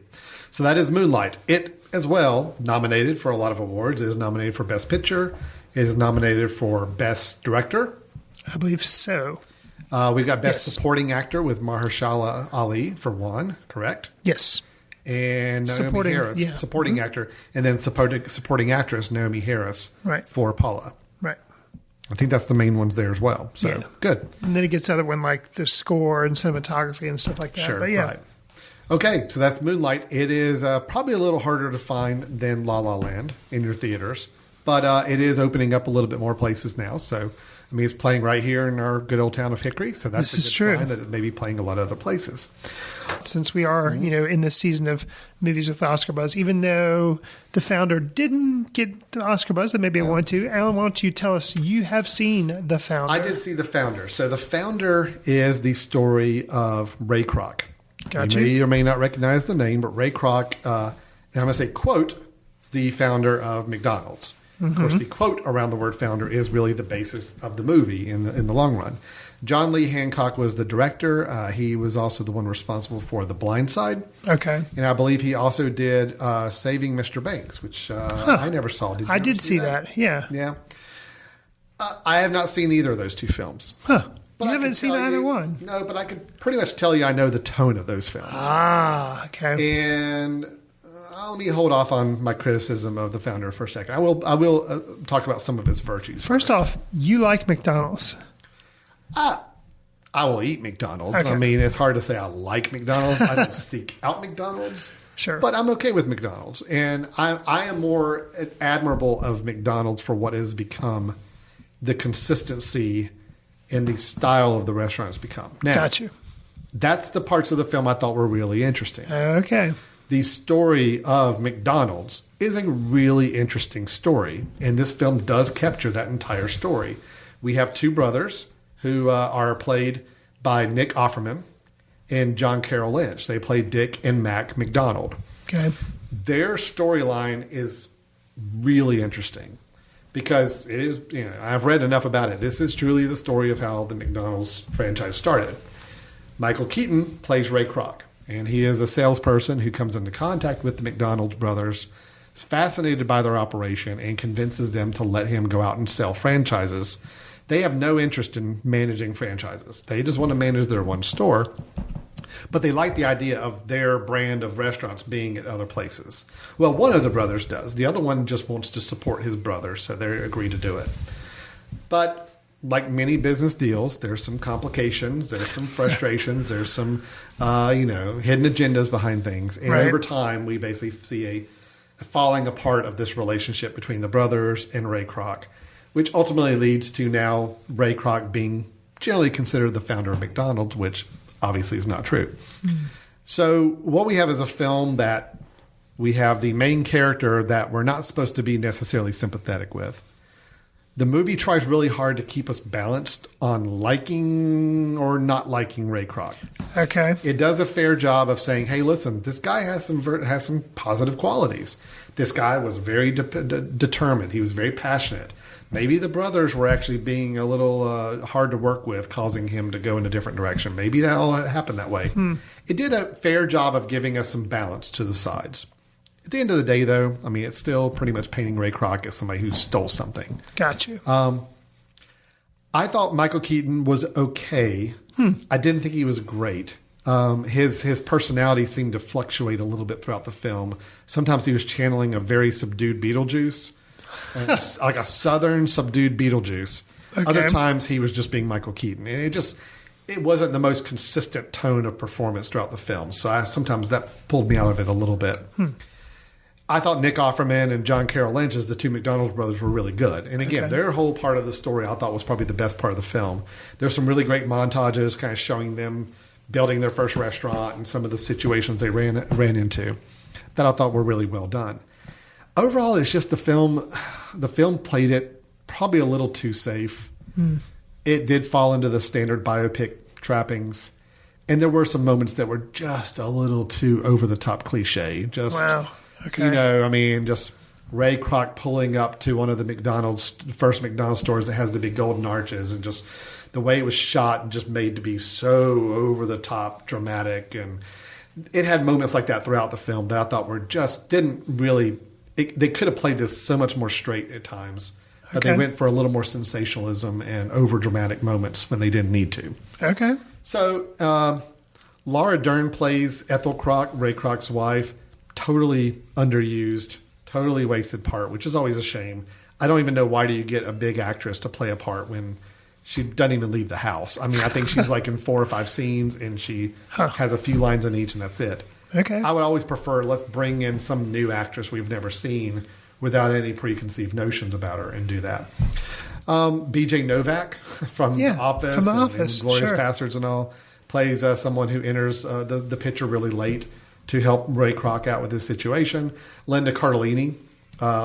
Speaker 2: So that is Moonlight. It, as well, nominated for a lot of awards. It is nominated for Best Picture. It is nominated for Best Director.
Speaker 3: I believe so.
Speaker 2: We've got Best Supporting Actor with Mahershala Ali for one, correct?
Speaker 3: Yes.
Speaker 2: And Naomi Harris, supporting actor, and then supporting actress Naomi Harris for Paula.
Speaker 3: Right.
Speaker 2: I think that's the main ones there as well. So good.
Speaker 3: And then it gets other one like the score and cinematography and stuff like that.
Speaker 2: Sure.
Speaker 3: But yeah.
Speaker 2: Right. Okay, so that's Moonlight. It is probably a little harder to find than La La Land in your theaters, but it is opening up a little bit more places now. So I mean, it's playing right here in our good old town of Hickory, so that's a good sign that it may be playing a lot of other places.
Speaker 3: Since we are, in this season of movies with Oscar buzz, even though The Founder didn't get the Oscar buzz that maybe I wanted to, Alan, why don't you tell us you have seen The Founder?
Speaker 2: I did see The Founder. So The Founder is the story of Ray Kroc.
Speaker 3: Gotcha.
Speaker 2: You may or may not recognize the name, but Ray Kroc, and I'm going to say, quote, the founder of McDonald's. Of course, the quote around the word founder is really the basis of the movie in the long run. John Lee Hancock was the director. He was also the one responsible for The Blind Side.
Speaker 3: Okay.
Speaker 2: And I believe he also did Saving Mr. Banks, which I never saw.
Speaker 3: I did see that. Yeah.
Speaker 2: Yeah. I have not seen either of those two films.
Speaker 3: Huh. But you haven't seen either one?
Speaker 2: No, but I could pretty much tell you I know the tone of those films.
Speaker 3: Ah, okay.
Speaker 2: And let me hold off on my criticism of The Founder for a second. I will talk about some of its virtues.
Speaker 3: First off, you like McDonald's.
Speaker 2: I will eat McDonald's.
Speaker 3: Okay.
Speaker 2: I mean, it's hard to say I like McDonald's. I don't seek out McDonald's.
Speaker 3: Sure.
Speaker 2: But I'm okay with McDonald's. And I am more admirable of McDonald's for what has become the consistency and the style of the restaurant has become. Now,
Speaker 3: got you.
Speaker 2: That's the parts of the film I thought were really interesting.
Speaker 3: Okay.
Speaker 2: The story of McDonald's is a really interesting story, and this film does capture that entire story. We have two brothers who are played by Nick Offerman and John Carroll Lynch. They play Dick and Mac McDonald.
Speaker 3: Okay.
Speaker 2: their storyline is really interesting because it is, I've read enough about it. This is truly the story of how the McDonald's franchise started. Michael Keaton plays Ray Kroc, and he is a salesperson who comes into contact with the McDonald's brothers, is fascinated by their operation, and convinces them to let him go out and sell franchises. They have no interest in managing franchises. They just want to manage their one store. But they like the idea of their brand of restaurants being at other places. Well, one of the brothers does. The other one just wants to support his brother, so they agree to do it. But like many business deals, there's some complications, there's some frustrations, there's some, hidden agendas behind things. And over time, we basically see a falling apart of this relationship between the brothers and Ray Kroc, which ultimately leads to now Ray Kroc being generally considered the founder of McDonald's, which obviously is not true. So what we have is a film that we have the main character that we're not supposed to be necessarily sympathetic with. The movie tries really hard to keep us balanced on liking or not liking Ray Kroc.
Speaker 3: Okay.
Speaker 2: It does a fair job of saying, hey, listen, this guy has some positive qualities. This guy was very determined. He was very passionate. Maybe the brothers were actually being a little hard to work with, causing him to go in a different direction. Maybe that all happened that way. It did a fair job of giving us some balance to the sides. At the end of the day, though, I mean, it's still pretty much painting Ray Kroc as somebody who stole something.
Speaker 3: Got you.
Speaker 2: I thought Michael Keaton was okay. I didn't think he was great. His personality seemed to fluctuate a little bit throughout the film. Sometimes he was channeling a very subdued Beetlejuice. Like a southern subdued Beetlejuice. Okay. Other times he was just being Michael Keaton. And it wasn't the most consistent tone of performance throughout the film. So sometimes that pulled me out of it a little bit. I thought Nick Offerman and John Carroll Lynch as the two McDonald's brothers were really good. And again, their whole part of the story I thought was probably the best part of the film. There's some really great montages kind of showing them building their first restaurant and some of the situations they ran into that I thought were really well done. Overall, it's just the film played it probably a little too safe. It did fall into the standard biopic trappings. And there were some moments that were just a little too over-the-top cliche.
Speaker 3: Wow. Okay.
Speaker 2: Just Ray Kroc pulling up to one of the first McDonald's stores that has the big golden arches, and just the way it was shot and just made to be so over-the-top dramatic. And it had moments like that throughout the film that I thought were just didn't really... They could have played this so much more straight at times, but they went for a little more sensationalism and over-dramatic moments when they didn't need to.
Speaker 3: Okay.
Speaker 2: So Laura Dern plays Ethel Kroc, Ray Kroc's wife. Totally underused, totally wasted part, which is always a shame. I don't even know why do you get a big actress to play a part when she doesn't even leave the house. I mean, I think she's like in 4 or 5 scenes, and she has a few lines in each, and that's it.
Speaker 3: Okay.
Speaker 2: I would always prefer let's bring in some new actress we've never seen without any preconceived notions about her and do that. BJ Novak from The Office,
Speaker 3: from The
Speaker 2: and
Speaker 3: Office,
Speaker 2: Glorious Bastards and all, plays someone who enters the picture really late to help Ray Kroc out with this situation. Linda Cardellini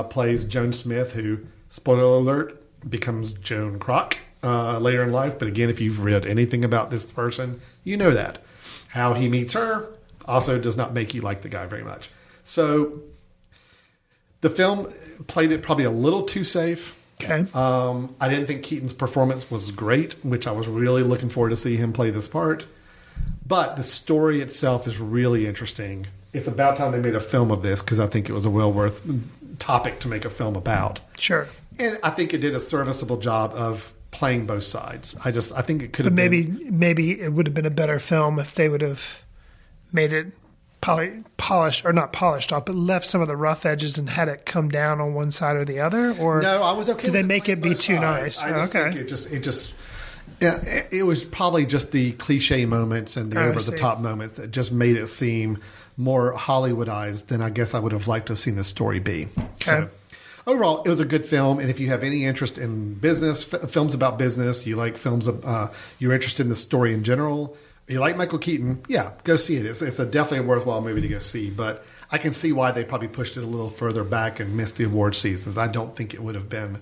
Speaker 2: plays Joan Smith, who, spoiler alert, becomes Joan Kroc later in life. But again, if you've read anything about this person, you know that. How he meets her also does not make you like the guy very much. So the film played it probably a little too safe.
Speaker 3: Okay.
Speaker 2: I didn't think Keaton's performance was great, which I was really looking forward to see him play this part. But the story itself is really interesting. It's about time they made a film of this, because I think it was a well worth topic to make a film about.
Speaker 3: Sure.
Speaker 2: And I think it did a serviceable job of playing both sides. I think it could have
Speaker 3: maybe it would have been a better film if they would have made it polished, or not polished off, but left some of the rough edges and had it come down on one side or the other. Or
Speaker 2: no, I was okay.
Speaker 3: Did they make it be too nice?
Speaker 2: I just think it was probably just the cliche moments and the over the top moments that just made it seem more Hollywoodized than I guess I would have liked to have seen the story be. Okay. So overall, it was a good film. And if you have any interest in business, films about business, you like films, you're interested in the story in general, you like Michael Keaton, yeah, go see it. It's definitely a worthwhile movie to go see. But I can see why they probably pushed it a little further back and missed the award seasons. I don't think it would have been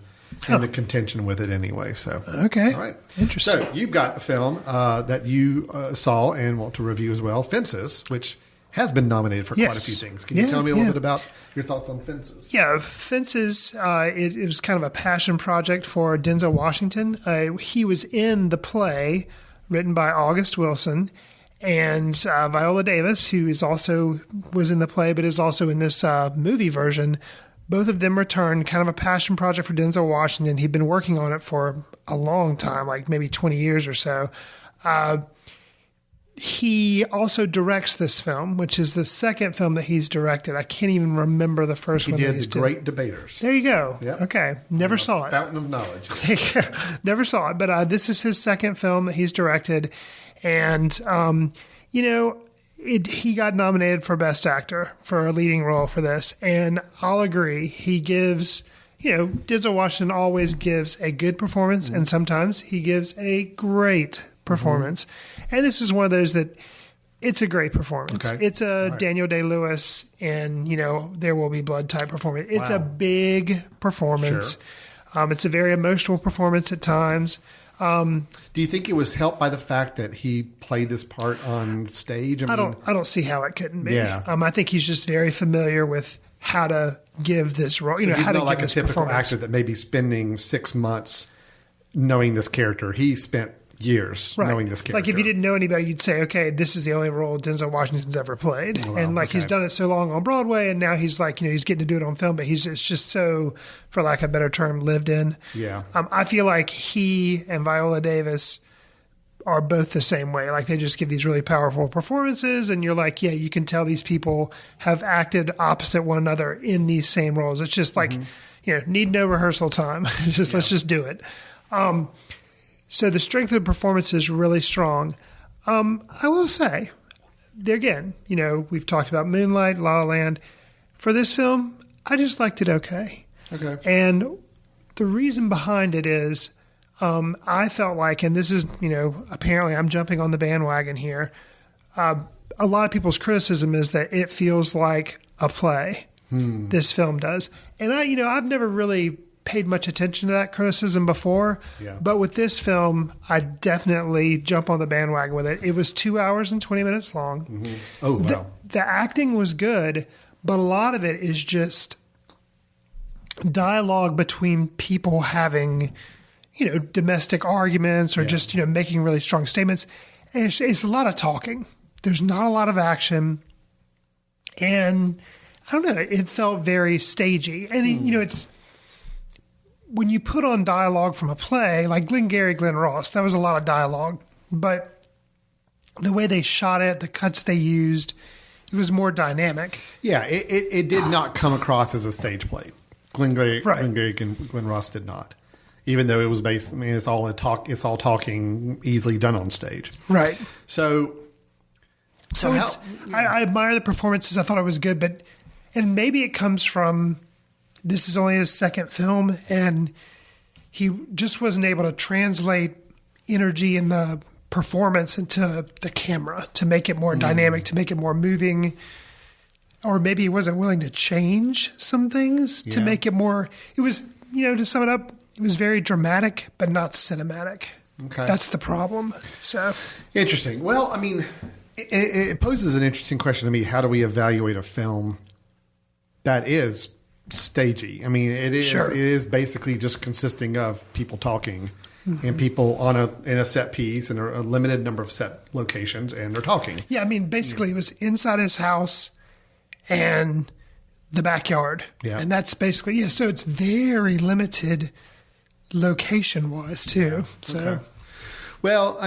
Speaker 2: in the contention with it anyway. So
Speaker 3: okay,
Speaker 2: all right,
Speaker 3: interesting.
Speaker 2: So you've got a film that you saw and want to review as well, Fences, which has been nominated for quite a
Speaker 3: Yes.
Speaker 2: few things. Can you tell me a little bit about your thoughts on Fences?
Speaker 3: Yeah, Fences, it was kind of a passion project for Denzel Washington. He was in the play written by August Wilson, and Viola Davis, who was in the play but is also in this movie version. Both of them returned, kind of a passion project for Denzel Washington. He'd been working on it for a long time, like maybe 20 years or so. He also directs this film, which is the second film that he's directed. I can't even remember the first one.
Speaker 2: He did The Great Debaters.
Speaker 3: There you go.
Speaker 2: Yep.
Speaker 3: Okay. Never saw it.
Speaker 2: Fountain of Knowledge.
Speaker 3: Never saw it. But this is his second film that he's directed. And, he got nominated for Best Actor for a leading role for this. And I'll agree. He gives, Denzel Washington always gives a good performance, and sometimes he gives a great performance. And this is one of those that it's a great performance.
Speaker 2: Okay.
Speaker 3: It's a Daniel Day-Lewis and, There Will Be Blood type performance. It's a big performance.
Speaker 2: Sure.
Speaker 3: It's a very emotional performance at times.
Speaker 2: Do you think it was helped by the fact that he played this part on stage?
Speaker 3: I don't see how it couldn't be.
Speaker 2: Yeah.
Speaker 3: I think he's just very familiar with how to give this role.
Speaker 2: So he's
Speaker 3: how to
Speaker 2: not
Speaker 3: give
Speaker 2: like a
Speaker 3: this
Speaker 2: typical
Speaker 3: performance.
Speaker 2: actor that may be spending 6 months knowing this character. He spent years knowing this character.
Speaker 3: Like if you didn't know anybody, you'd say, okay, this is the only role Denzel Washington's ever played. He's done it so long on Broadway, and now he's he's getting to do it on film, but it's just so, for lack of a better term, lived in.
Speaker 2: Yeah.
Speaker 3: I feel like he and Viola Davis are both the same way. Like they just give these really powerful performances, and you're like, yeah, you can tell these people have acted opposite one another in these same roles. It's just like, need no rehearsal time. Let's just do it. So the strength of the performance is really strong. I will say, there again, we've talked about Moonlight, La La Land. For this film, I just liked it okay.
Speaker 2: Okay.
Speaker 3: And the reason behind it is I felt like, and this is, apparently I'm jumping on the bandwagon here, a lot of people's criticism is that it feels like a play. This film does. And I've never really paid much attention to that criticism before, but with this film, I definitely jump on the bandwagon with it. It was 2 hours and 20 minutes long.
Speaker 2: Mm-hmm. Oh, wow.
Speaker 3: The acting was good, but a lot of it is just dialogue between people having, domestic arguments or just, making really strong statements. And it's a lot of talking. There's not a lot of action. And I don't know, it felt very stagey. And, it's, when you put on dialogue from a play, like Glengarry Glen Ross, that was a lot of dialogue. But the way they shot it, the cuts they used, it was more dynamic.
Speaker 2: Yeah, it did not come across as a stage play. Glengarry Glen Ross did not. Even though it was based, it's all talking easily done on stage.
Speaker 3: Right.
Speaker 2: So
Speaker 3: I admire the performances. I thought it was good, and maybe it comes from, this is only his second film, and he just wasn't able to translate energy in the performance into the camera to make it more dynamic, to make it more moving. Or maybe he wasn't willing to change some things to make it more. It was, to sum it up, it was very dramatic, but not cinematic.
Speaker 2: Okay.
Speaker 3: That's the problem. So
Speaker 2: interesting. Well, it poses an interesting question to me. How do we evaluate a film that is stagey? It is.
Speaker 3: Sure.
Speaker 2: It is basically just consisting of people talking and people in a set piece and a limited number of set locations, and they're talking.
Speaker 3: Yeah, basically it was inside his house and the backyard. Yeah. And that's basically, so it's very limited location-wise, too. Yeah. So,
Speaker 2: okay. Well,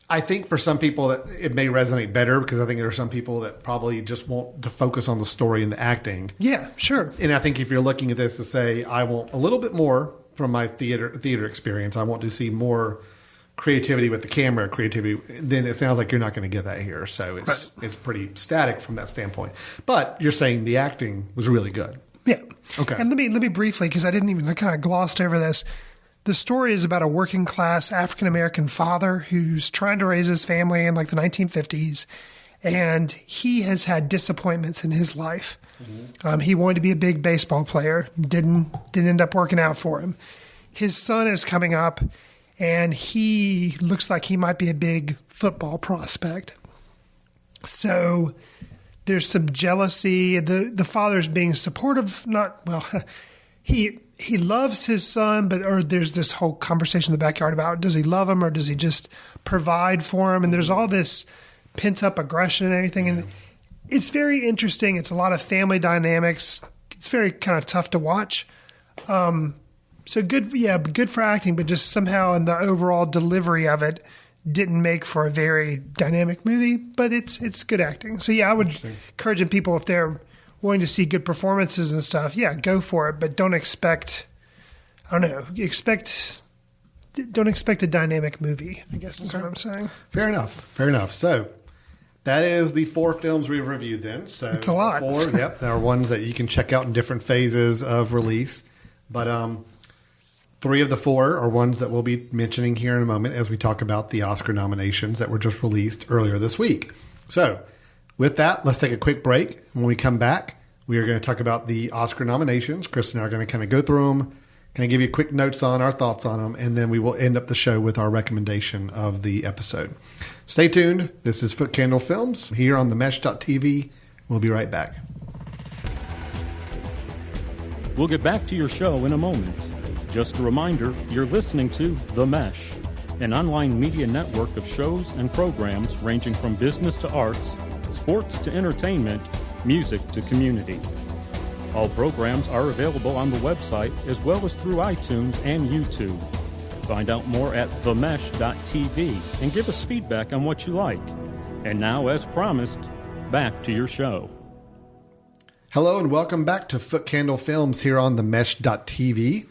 Speaker 2: I think for some people that it may resonate better, because I think there are some people that probably just want to focus on the story and the acting.
Speaker 3: Yeah, sure.
Speaker 2: And I think if you're looking at this to say, I want a little bit more from my theater experience, I want to see more creativity with the camera, then it sounds like you're not going to get that here. So it's pretty static from that standpoint. But you're saying the acting was really good.
Speaker 3: Yeah.
Speaker 2: Okay.
Speaker 3: And let me briefly, because I kind of glossed over this. The story is about a working class African American father who's trying to raise his family in like the 1950s, and he has had disappointments in his life. Mm-hmm. He wanted to be a big baseball player, didn't end up working out for him. His son is coming up, and he looks like he might be a big football prospect. So there's some jealousy. The father's being supportive, he loves his son, or there's this whole conversation in the backyard about, does he love him or does he just provide for him? And there's all this pent up aggression and everything. And it's very interesting. It's a lot of family dynamics. It's very kind of tough to watch. So good for acting, but just somehow in the overall delivery of it didn't make for a very dynamic movie, but it's good acting. So I would encourage people, if they're wanting to see good performances and stuff, go for it, but don't expect a dynamic movie, I guess is what I'm saying.
Speaker 2: Fair enough. So that is the 4 films we've reviewed then. So
Speaker 3: it's a lot.
Speaker 2: 4, there are ones that you can check out in different phases of release. But 3 of the 4 are ones that we'll be mentioning here in a moment as we talk about the Oscar nominations that were just released earlier this week. So with that, let's take a quick break. When we come back, we are going to talk about the Oscar nominations. Chris and I are going to kind of go through them, kind of give you quick notes on our thoughts on them, and then we will end up the show with our recommendation of the episode. Stay tuned. This is Footcandle Films here on themesh.tv. We'll be right back.
Speaker 1: We'll get back to your show in a moment. Just a reminder, you're listening to The Mesh, an online media network of shows and programs ranging from business to arts, sports to entertainment, music to community. All programs are available on the website as well as through iTunes and YouTube. Find out more at themesh.tv and give us feedback on what you like. And now, as promised, back to your show.
Speaker 2: Hello and welcome back to Footcandle Films here on themesh.tv.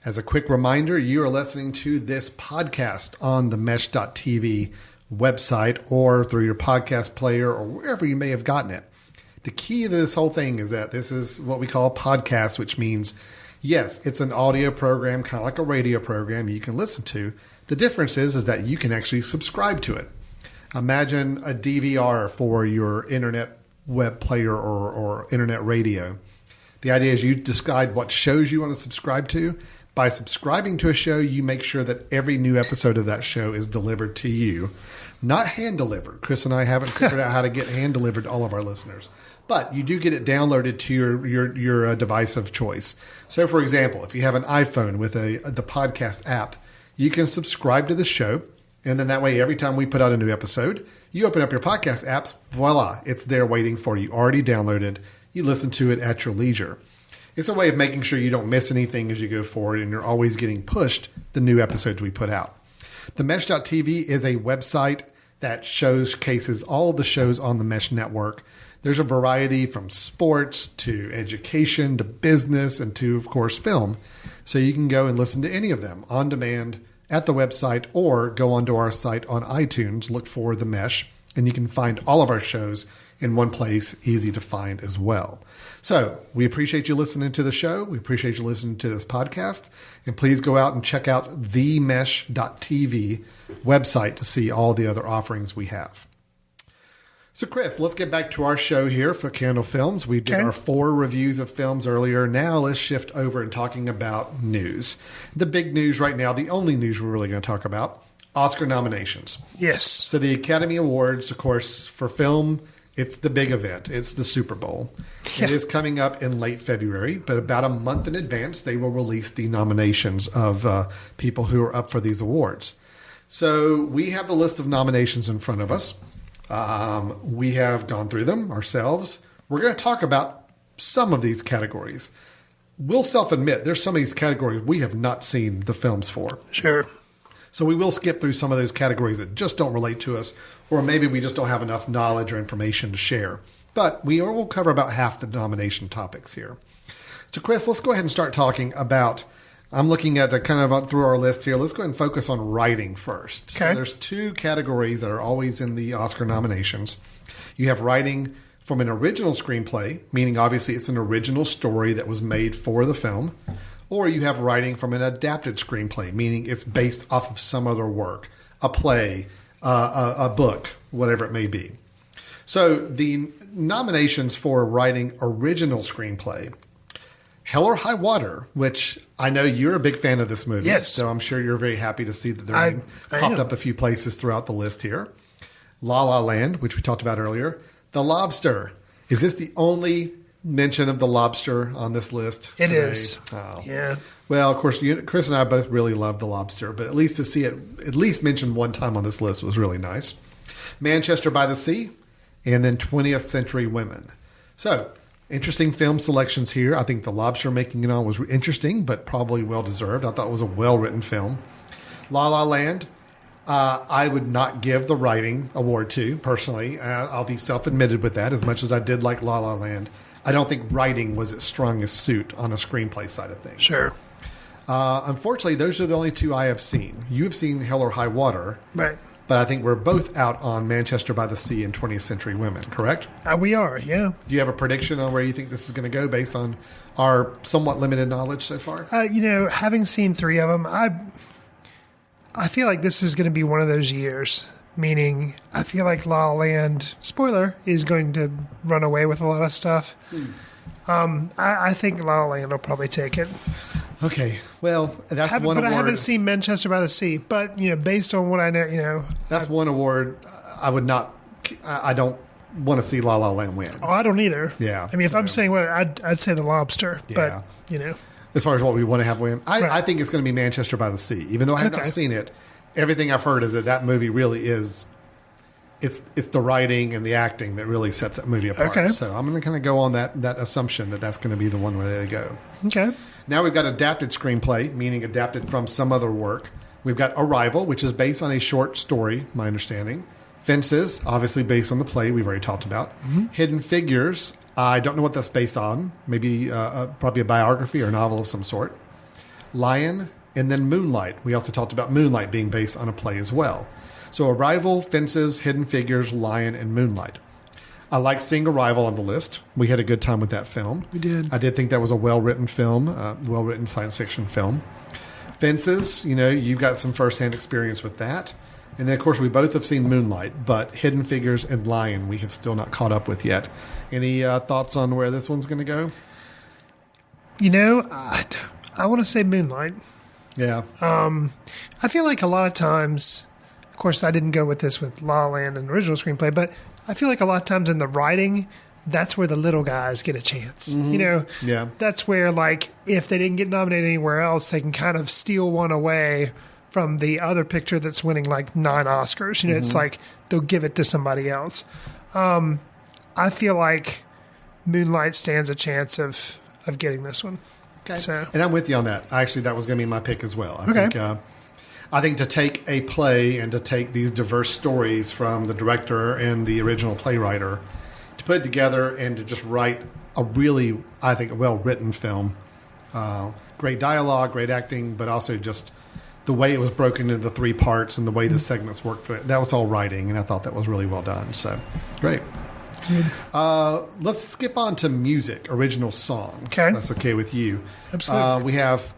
Speaker 2: As a quick reminder, you are listening to this podcast on the mesh.tv website or through your podcast player or wherever you may have gotten it. The key to this whole thing is that this is what we call a podcast, which means, yes, it's an audio program, kind of like a radio program you can listen to. The difference is that you can actually subscribe to it. Imagine a DVR for your internet web player or internet radio. The idea is you decide what shows you want to subscribe to. By subscribing to a show, you make sure that every new episode of that show is delivered to you, not hand delivered. Chris and I haven't figured out how to get hand delivered to all of our listeners, but you do get it downloaded to your device of choice. So, for example, if you have an iPhone with the podcast app, you can subscribe to the show, and then that way, every time we put out a new episode, you open up your podcast apps, voila, it's there waiting for you, already downloaded. You listen to it at your leisure. It's a way of making sure you don't miss anything as you go forward, and you're always getting pushed the new episodes we put out. The Mesh.tv is a website that showcases all of the shows on the Mesh Network. There's a variety from sports to education to business and to, of course, film. So you can go and listen to any of them on demand at the website or go onto our site on iTunes, look for The Mesh, and you can find all of our shows in one place, easy to find as well. So we appreciate you listening to the show. We appreciate you listening to this podcast. And please go out and check out themesh.tv website to see all the other offerings we have. So, Chris, let's get back to our show here for Footcandle Films. We did our 4 reviews of films earlier. Now let's shift over and talking about news. The big news right now, the only news we're really going to talk about, Oscar nominations.
Speaker 3: Yes.
Speaker 2: So the Academy Awards, of course, for film, it's the big event. It's the Super Bowl. Yeah. It is coming up in late February, but about a month in advance, they will release the nominations of people who are up for these awards. So we have the list of nominations in front of us. We have gone through them ourselves. We're going to talk about some of these categories. We'll self-admit there's some of these categories we have not seen the films for.
Speaker 3: Sure.
Speaker 2: So we will skip through some of those categories that just don't relate to us, or maybe we just don't have enough knowledge or information to share. But we'll cover about half the nomination topics here. So Chris, let's go ahead and start talking about, I'm looking at through our list here. Let's go ahead and focus on writing first.
Speaker 3: Okay.
Speaker 2: So there's 2 categories that are always in the Oscar nominations. You have writing from an original screenplay, meaning obviously it's an original story that was made for the film. Or you have writing from an adapted screenplay, meaning it's based off of some other work, a play, a book, whatever it may be. So the nominations for writing original screenplay, Hell or High Water, which I know you're a big fan of this movie.
Speaker 3: Yes.
Speaker 2: So I'm sure you're very happy to see that their name popped up a few places throughout the list here. La La Land, which we talked about earlier. The Lobster. Is this the only mention of The Lobster on this list?
Speaker 3: It
Speaker 2: today?
Speaker 3: is.
Speaker 2: Oh.
Speaker 3: Yeah.
Speaker 2: Well, of course, Chris and I both really love The Lobster, but at least to see it at least mentioned one time on this list was really nice. Manchester by the Sea, and then 20th Century Women. So, interesting film selections here. I think The Lobster making it on was interesting, but probably well-deserved. I thought it was a well-written film. La La Land, I would not give the writing award to, personally. I'll be self-admitted with that, as much as I did like La La Land. I don't think writing was its strongest suit on a screenplay side of things.
Speaker 3: Sure.
Speaker 2: Unfortunately, those are the only two I have seen. You have seen Hell or High Water.
Speaker 3: Right.
Speaker 2: But I think we're both out on Manchester by the Sea and 20th Century Women, correct?
Speaker 3: We are, yeah.
Speaker 2: Do you have a prediction on where you think this is going to go based on our somewhat limited knowledge so far?
Speaker 3: Having seen 3 of them, I feel like this is going to be one of those years. Meaning, I feel like La La Land, spoiler, is going to run away with a lot of stuff. I think La La Land will probably take it.
Speaker 2: Okay, well, that's one award.
Speaker 3: But I haven't seen Manchester by the Sea. But based on what I know,
Speaker 2: that's one award I would not. I don't want to see La La Land win.
Speaker 3: Oh, I don't either.
Speaker 2: Yeah.
Speaker 3: I mean, if I'm saying what, I'd say The Lobster.
Speaker 2: Yeah.
Speaker 3: But
Speaker 2: as far as what we want to have win,
Speaker 3: Right.
Speaker 2: I think it's going to be Manchester by the Sea. Even though I have not seen it, everything I've heard is that movie really is. It's the writing and the acting that really sets that movie apart.
Speaker 3: Okay.
Speaker 2: So I'm going to kind of go on that assumption that that's going to be the one where they go.
Speaker 3: Okay.
Speaker 2: Now we've got adapted screenplay, meaning adapted from some other work. We've got Arrival, which is based on a short story, my understanding. Fences, obviously based on the play we've already talked about.
Speaker 3: Mm-hmm.
Speaker 2: Hidden Figures, I don't know what that's based on. Maybe probably a biography or a novel of some sort. Lion, and then Moonlight. We also talked about Moonlight being based on a play as well. So Arrival, Fences, Hidden Figures, Lion, and Moonlight. I like seeing Arrival on the list. We had a good time with that film.
Speaker 3: We did.
Speaker 2: I did think that was a well-written film, well-written science fiction film. Fences, you've got some first-hand experience with that. And then, of course, we both have seen Moonlight, but Hidden Figures and Lion we have still not caught up with yet. Any thoughts on where this one's going to go?
Speaker 3: I want to say Moonlight.
Speaker 2: Yeah.
Speaker 3: I feel like a lot of times, of course, I didn't go with this with La La Land and original screenplay, but I feel like a lot of times in the writing, that's where the little guys get a chance.
Speaker 2: Mm-hmm. Yeah.
Speaker 3: That's where, like, if they didn't get nominated anywhere else, they can kind of steal one away from the other picture that's winning like 9 Oscars. It's like they'll give it to somebody else. I feel like Moonlight stands a chance of getting this one.
Speaker 2: Okay.
Speaker 3: So.
Speaker 2: And I'm with you on that. Actually, that was going to be my pick as well.
Speaker 3: Okay.
Speaker 2: I think to take a play and to take these diverse stories from the director and the original playwriter, to put it together and to just write a really, I think, well-written film. Great dialogue, great acting, but also just the way it was broken into 3 parts and the way the segments worked. That was all writing, and I thought that was really well done. So, great. Let's skip on to music, original song.
Speaker 3: Okay.
Speaker 2: That's okay with you.
Speaker 3: Absolutely.
Speaker 2: We have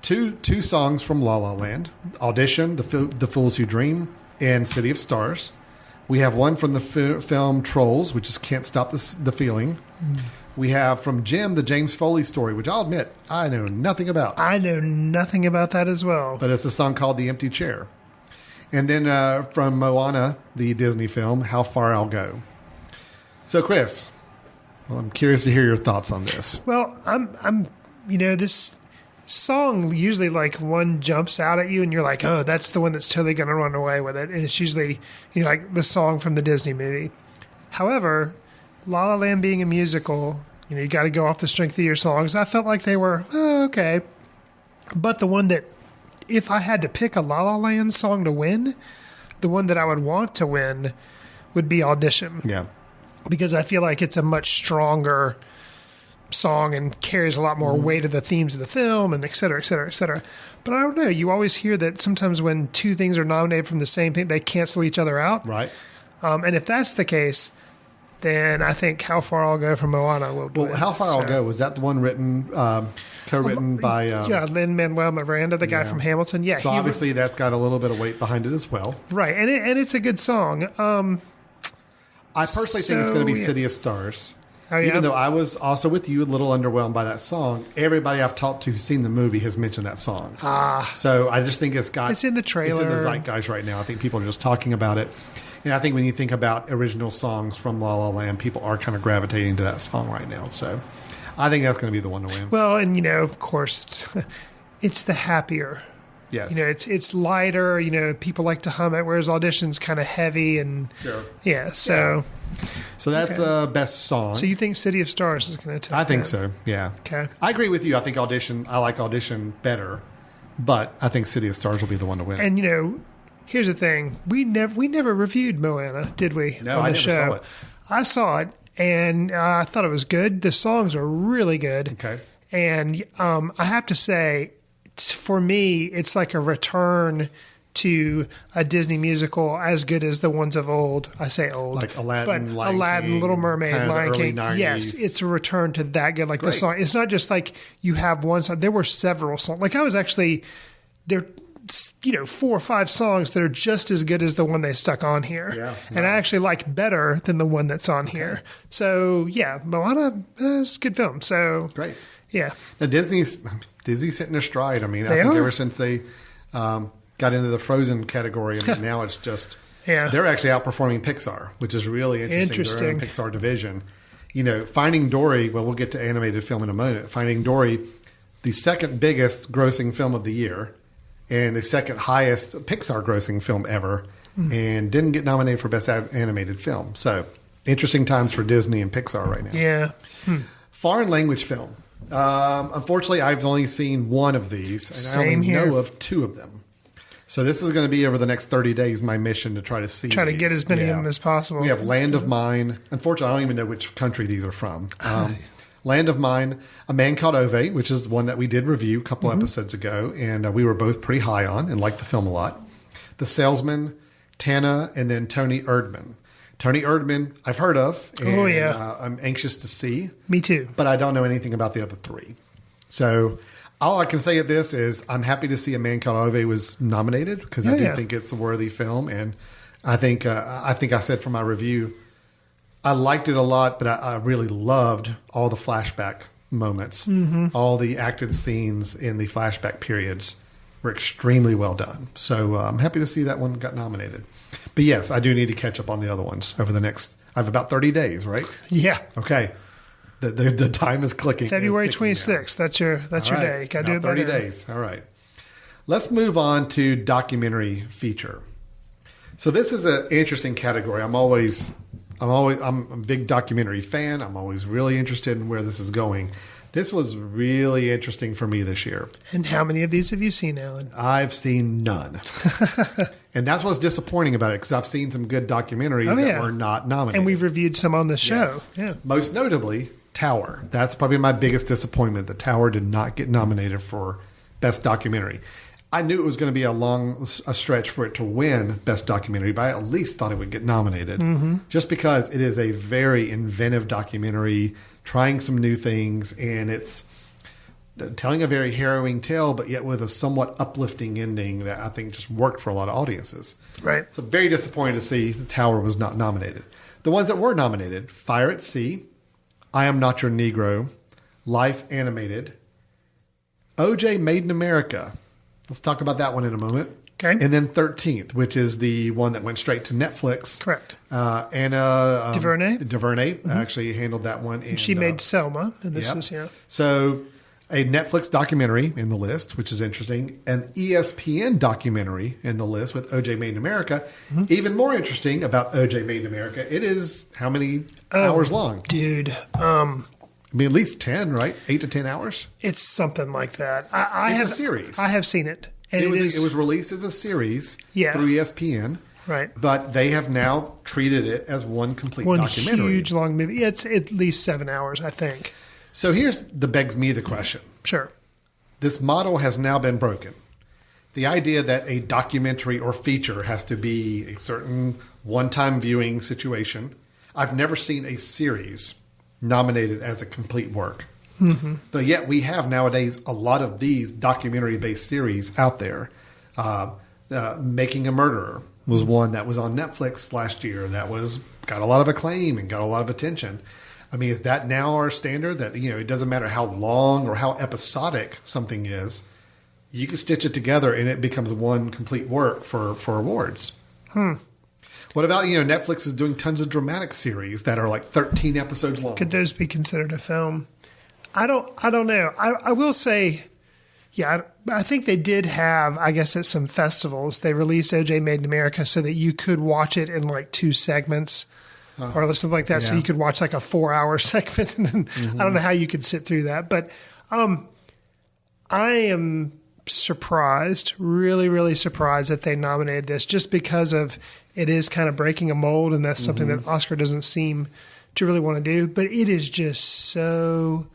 Speaker 2: two songs from La La Land: Audition, The Fools Who Dream, and City of Stars. We have one from the film Trolls, which is Can't Stop the Feeling. We have from Jim, the James Foley story, which I'll admit I know nothing about.
Speaker 3: I know nothing about that as well.
Speaker 2: But it's a song called The Empty Chair. And then from Moana, the Disney film, How Far I'll Go. So, Chris, I'm curious to hear your thoughts on this.
Speaker 3: Well, I'm this song usually like one jumps out at you and you're like, oh, that's the one that's totally going to run away with it. And it's usually, like the song from the Disney movie. However, La La Land being a musical, you got to go off the strength of your songs. I felt like they were, okay. But the one that, if I had to pick a La La Land song to win, the one that I would want to win would be Audition.
Speaker 2: Yeah.
Speaker 3: Because I feel like it's a much stronger song and carries a lot more weight of the themes of the film and et cetera, et cetera, et cetera. But I don't know. You always hear that sometimes when 2 things are nominated from the same thing, they cancel each other out.
Speaker 2: Right.
Speaker 3: And if that's the case, then I think How Far I'll Go from Moana will do it.
Speaker 2: How Far I'll Go, was that the one written, co-written by...
Speaker 3: Lin-Manuel Miranda, the guy from Hamilton. Yeah.
Speaker 2: So obviously that's got a little bit of weight behind it as well.
Speaker 3: Right. And it's a good song.
Speaker 2: I personally think it's going to be City of Stars.
Speaker 3: Oh, yeah?
Speaker 2: Even though I was also with you a little underwhelmed by that song, everybody I've talked to who's seen the movie has mentioned that song. So I just think it's in the trailer. It's in the zeitgeist right now. I think people are just talking about it. And I think when you think about original songs from La La Land, people are kind of gravitating to that song right now. So I think that's going to be the one to win.
Speaker 3: Well, and of course, it's the happier.
Speaker 2: Yes.
Speaker 3: It's lighter. People like to hum it, whereas Audition's kind of heavy and
Speaker 2: Sure.
Speaker 3: yeah. So
Speaker 2: that's best song.
Speaker 3: So you think City of Stars is going to take?
Speaker 2: I think
Speaker 3: that?
Speaker 2: so. Yeah.
Speaker 3: Okay.
Speaker 2: I agree with you. I think I like Audition better, but I think City of Stars will be the one to win.
Speaker 3: And here's the thing: we never reviewed Moana, did we?
Speaker 2: No,
Speaker 3: on the
Speaker 2: I never
Speaker 3: show?
Speaker 2: saw it.
Speaker 3: I saw it, and I thought it was good. The songs are really good.
Speaker 2: Okay.
Speaker 3: And I have to say, for me, it's like a return to a Disney musical as good as the ones of old. I say old,
Speaker 2: Like Aladdin,
Speaker 3: but
Speaker 2: Lion
Speaker 3: Aladdin,
Speaker 2: King,
Speaker 3: Little Mermaid,
Speaker 2: kind of the
Speaker 3: Lion
Speaker 2: early
Speaker 3: King.
Speaker 2: 90s.
Speaker 3: Yes, it's a return to that good. Like the
Speaker 2: Great.
Speaker 3: song, it's not just like you have one song. There were several songs. Like I was actually there. 4 or 5 songs that are just as good as the one they stuck on here.
Speaker 2: Yeah,
Speaker 3: and I actually like better than the one that's on here. So yeah, Moana is a good film. So
Speaker 2: Great.
Speaker 3: Yeah.
Speaker 2: Now Disney's hitting their stride. I mean, I
Speaker 3: They
Speaker 2: think
Speaker 3: are.
Speaker 2: ever since they got into the Frozen category, I mean, now it's just
Speaker 3: Yeah.
Speaker 2: they're actually outperforming Pixar, which is really interesting. Their own Pixar division. Finding Dory. Well, we'll get to animated film in a moment. Finding Dory, the second biggest grossing film of the year, and the second highest Pixar grossing film ever, and didn't get nominated for Best Animated Film. So interesting times for Disney and Pixar right now.
Speaker 3: Yeah.
Speaker 2: Foreign language film. Unfortunately, I've only seen one of these, and I
Speaker 3: Same
Speaker 2: only
Speaker 3: here.
Speaker 2: know of 2 of them. So this is going to be over the next 30 days my mission to try to see
Speaker 3: Try to
Speaker 2: these.
Speaker 3: get as many of them as possible.
Speaker 2: We have Land of Mine. Unfortunately, I don't even know which country these are from. Land of Mine, A Man Called Ove, which is one that we did review a couple episodes ago, and we were both pretty high on and liked the film a lot. The Salesman, Tana, and then Tony Erdmann. Tony Erdmann, I've heard of, and I'm anxious to see.
Speaker 3: Me too.
Speaker 2: But I don't know anything about the other 3. So all I can say at this is I'm happy to see A Man Called Ove was nominated because I do think it's a worthy film. And I think I said for my review, I liked it a lot, but I really loved all the flashback moments. All the acted scenes in the flashback periods were extremely well done. So I'm happy to see that one got nominated. But yes, I do need to catch up on the other ones over the next. I have about 30 days, right?
Speaker 3: Yeah.
Speaker 2: Okay. The time is clicking.
Speaker 3: February
Speaker 2: is ticking
Speaker 3: 26th. That's your
Speaker 2: now.
Speaker 3: day. Got to do it by
Speaker 2: 30
Speaker 3: then.
Speaker 2: days. All right. Let's move on to documentary feature. So this is an interesting category. I'm a big documentary fan. I'm always really interested in where this is going. This was really interesting for me this year.
Speaker 3: And how many of these have you seen, Alan?
Speaker 2: I've seen none. And that's what's disappointing about it because I've seen some good documentaries that were not nominated.
Speaker 3: And we've reviewed some on the show.
Speaker 2: Yes.
Speaker 3: Yeah.
Speaker 2: Most notably, Tower. That's probably my biggest disappointment. The Tower did not get nominated for Best Documentary. I knew it was going to be a stretch for it to win Best Documentary, but I at least thought it would get nominated. Just because it is a very inventive documentary, trying some new things, and it's telling a very harrowing tale, but yet with a somewhat uplifting ending that I think just worked for a lot of audiences.
Speaker 3: Right.
Speaker 2: So very disappointed to see The Tower was not nominated. The ones that were nominated, Fire at Sea, I Am Not Your Negro, Life Animated, OJ Made in America. Let's talk about that one in a moment.
Speaker 3: Okay.
Speaker 2: And then 13th, which is the one that went straight to Netflix.
Speaker 3: Correct.
Speaker 2: Anna
Speaker 3: DuVernay
Speaker 2: actually handled that one. And,
Speaker 3: she made Selma, and this is
Speaker 2: So a Netflix documentary in the list, which is interesting. An ESPN documentary in the list with OJ Made in America. Even more interesting about OJ Made in America, it is how many hours long?
Speaker 3: Dude.
Speaker 2: I mean, at least 10, right? 8 to 10 hours?
Speaker 3: It's something like that.
Speaker 2: It's a series.
Speaker 3: I have seen it. And
Speaker 2: it was released as a series through ESPN.
Speaker 3: Right.
Speaker 2: But they have now treated it as one complete documentary.
Speaker 3: One huge long movie. It's at least 7 hours, I think.
Speaker 2: So here's begs me the question.
Speaker 3: Sure.
Speaker 2: This model has now been broken. The idea that a documentary or feature has to be a certain one-time viewing situation. I've never seen a series nominated as a complete work. But yet we have nowadays a lot of these documentary-based series out there. Making a Murderer was one that was on Netflix last year that got a lot of acclaim and got a lot of attention. I mean, is that now our standard that, it doesn't matter how long or how episodic something is, you can stitch it together and it becomes one complete work for awards? What about, Netflix is doing tons of dramatic series that are like 13 episodes long.
Speaker 3: Could those be considered a film? I don't know. I will say, yeah, I think they did have, I guess at some festivals, they released OJ Made in America so that you could watch it in like 2 segments or something like that. Yeah. So you could watch like a 4-hour segment. And then I don't know how you could sit through that. But I am surprised, really, really surprised that they nominated this just because of it is kind of breaking a mold. And that's something that Oscar doesn't seem to really want to do. But it is just so...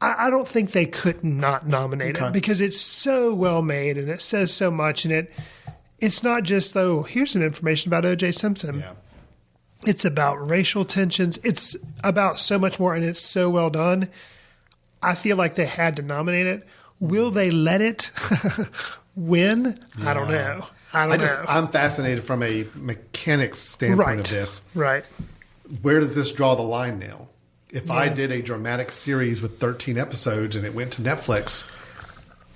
Speaker 3: I don't think they could not nominate it because it's so well made and it says so much. And it's not just, though, here's some information about O.J. Simpson. Yeah. It's about racial tensions. It's about so much more, and it's so well done. I feel like they had to nominate it. Will they let it win? Yeah. I don't know.
Speaker 2: I'm fascinated from a mechanics standpoint of this.
Speaker 3: Right.
Speaker 2: Where does this draw the line now? If I did a dramatic series with 13 episodes and it went to Netflix.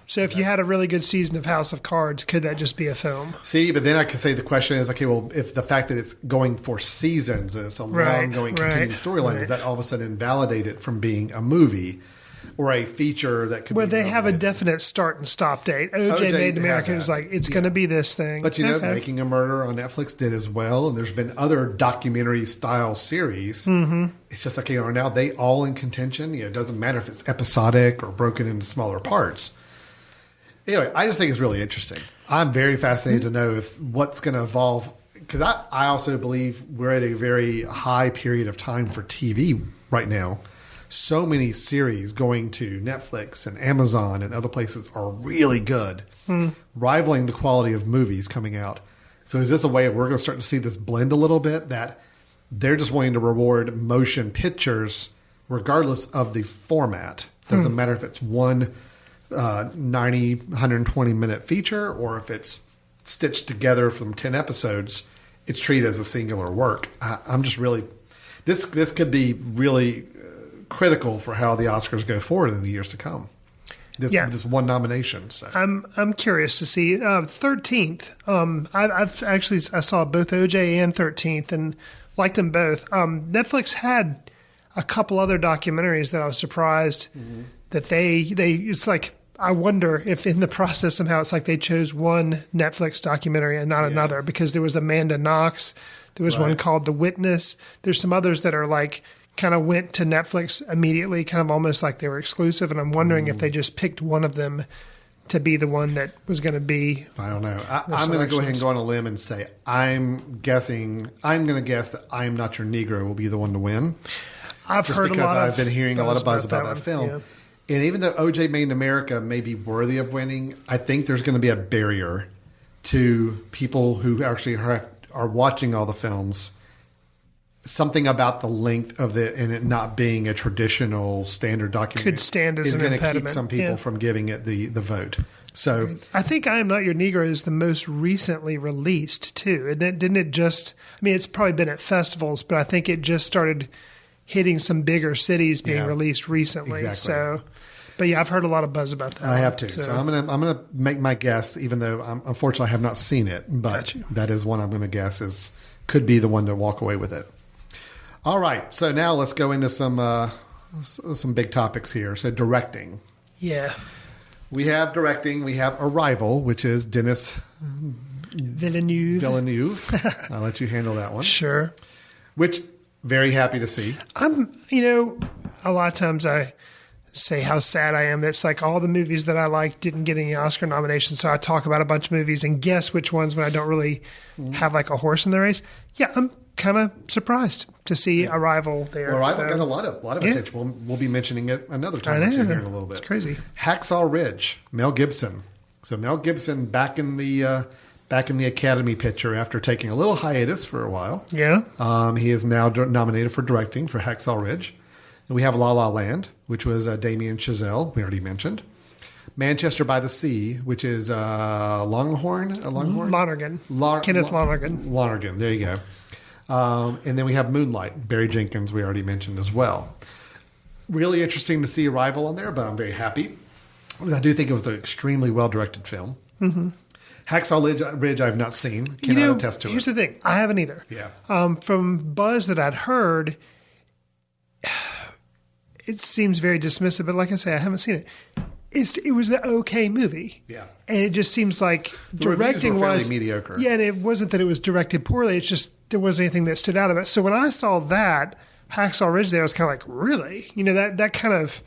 Speaker 3: So if you had a really good season of House of Cards, could that just be a film?
Speaker 2: See, but then I could say the question is, okay, well, if the fact that it's going for seasons and it's a long-going continuing storyline, does that all of a sudden invalidate it from being a movie or a feature that could be...
Speaker 3: Well, they have a definite start and stop date. OJ Made in America is like, it's going to be this thing.
Speaker 2: But, Making a Murder on Netflix did as well, and there's been other documentary-style series. Mm-hmm. It's just like, are now they all in contention? It doesn't matter if it's episodic or broken into smaller parts. Anyway, I just think it's really interesting. I'm very fascinated to know if what's going to evolve, because I also believe we're at a very high period of time for TV right now. So many series going to Netflix and Amazon and other places are really good, rivaling the quality of movies coming out. So is this a way of we're going to start to see this blend a little bit, that they're just wanting to reward motion pictures regardless of the format? Doesn't matter if it's one 90, 120-minute feature or if it's stitched together from 10 episodes, it's treated as a singular work. I'm just really... This could be really... critical for how the Oscars go forward in the years to come. This one nomination. So.
Speaker 3: I'm curious to see 13th. I saw both OJ and 13th and liked them both. Netflix had a couple other documentaries that I was surprised that they it's like, I wonder if in the process somehow it's like they chose one Netflix documentary and not another, because there was Amanda Knox, there was one called The Witness. There's some others that are like kind of went to Netflix immediately, kind of almost like they were exclusive. And I'm wondering if they just picked one of them to be the one that was going to be.
Speaker 2: I don't know. I'm going to go ahead and go on a limb and say I'm going to guess that I Am Not Your Negro will be the one to win.
Speaker 3: I've heard a lot.
Speaker 2: I've been hearing a lot of buzz about that film. Yeah. And even though OJ Made in America may be worthy of winning, I think there's going to be a barrier to people who actually are watching all the films. Something about the length of and it not being a traditional standard documentary
Speaker 3: could stand as an impediment.
Speaker 2: Is going to keep some people from giving it the vote. So
Speaker 3: I think I Am Not Your Negro is the most recently released too. And didn't it just? I mean, it's probably been at festivals, but I think it just started hitting some bigger cities being released recently. Exactly. So, but yeah, I've heard a lot of buzz about that.
Speaker 2: I have too. So I'm gonna make my guess, even though unfortunately I have not seen it, but that is one I'm going to guess could be the one to walk away with it. All right, so now let's go into some big topics here. So directing.
Speaker 3: Yeah.
Speaker 2: We have directing. We have Arrival, which is Denis
Speaker 3: Villeneuve.
Speaker 2: I'll let you handle that one.
Speaker 3: Sure.
Speaker 2: Which, very happy to see.
Speaker 3: A lot of times I say how sad I am that it's like all the movies that I liked didn't get any Oscar nominations. So I talk about a bunch of movies and guess which ones when I don't really have like a horse in the race. Yeah, I'm kind of surprised to see Arrival there.
Speaker 2: Well, Arrival got a lot of attention. We'll be mentioning it another time here in a little bit.
Speaker 3: It's crazy.
Speaker 2: Hacksaw Ridge, Mel Gibson. So Mel Gibson back in the Academy picture after taking a little hiatus for a while.
Speaker 3: Yeah.
Speaker 2: He is now nominated for directing for Hacksaw Ridge. And we have La La Land, which was Damien Chazelle, we already mentioned. Manchester by the Sea, which is Lonergan? Kenneth Lonergan. Lonergan, there you go. And then we have Moonlight, Barry Jenkins, we already mentioned as well. Really interesting to see Arrival on there, but I'm very happy. I do think it was an extremely well-directed film. Mm-hmm. Hacksaw Ridge I've not seen. Cannot attest to it.
Speaker 3: Here's the thing. I haven't either.
Speaker 2: Yeah.
Speaker 3: From buzz that I'd heard, it seems very dismissive, but like I say, I haven't seen it. It was an okay movie.
Speaker 2: Yeah.
Speaker 3: And it just seems like
Speaker 2: The reviews
Speaker 3: directing
Speaker 2: were fairly
Speaker 3: was
Speaker 2: mediocre.
Speaker 3: Yeah, and it wasn't that it was directed poorly. It's just there wasn't anything that stood out of it. So when I saw that Hacksaw Ridge, there I was kind of like, really? That kind of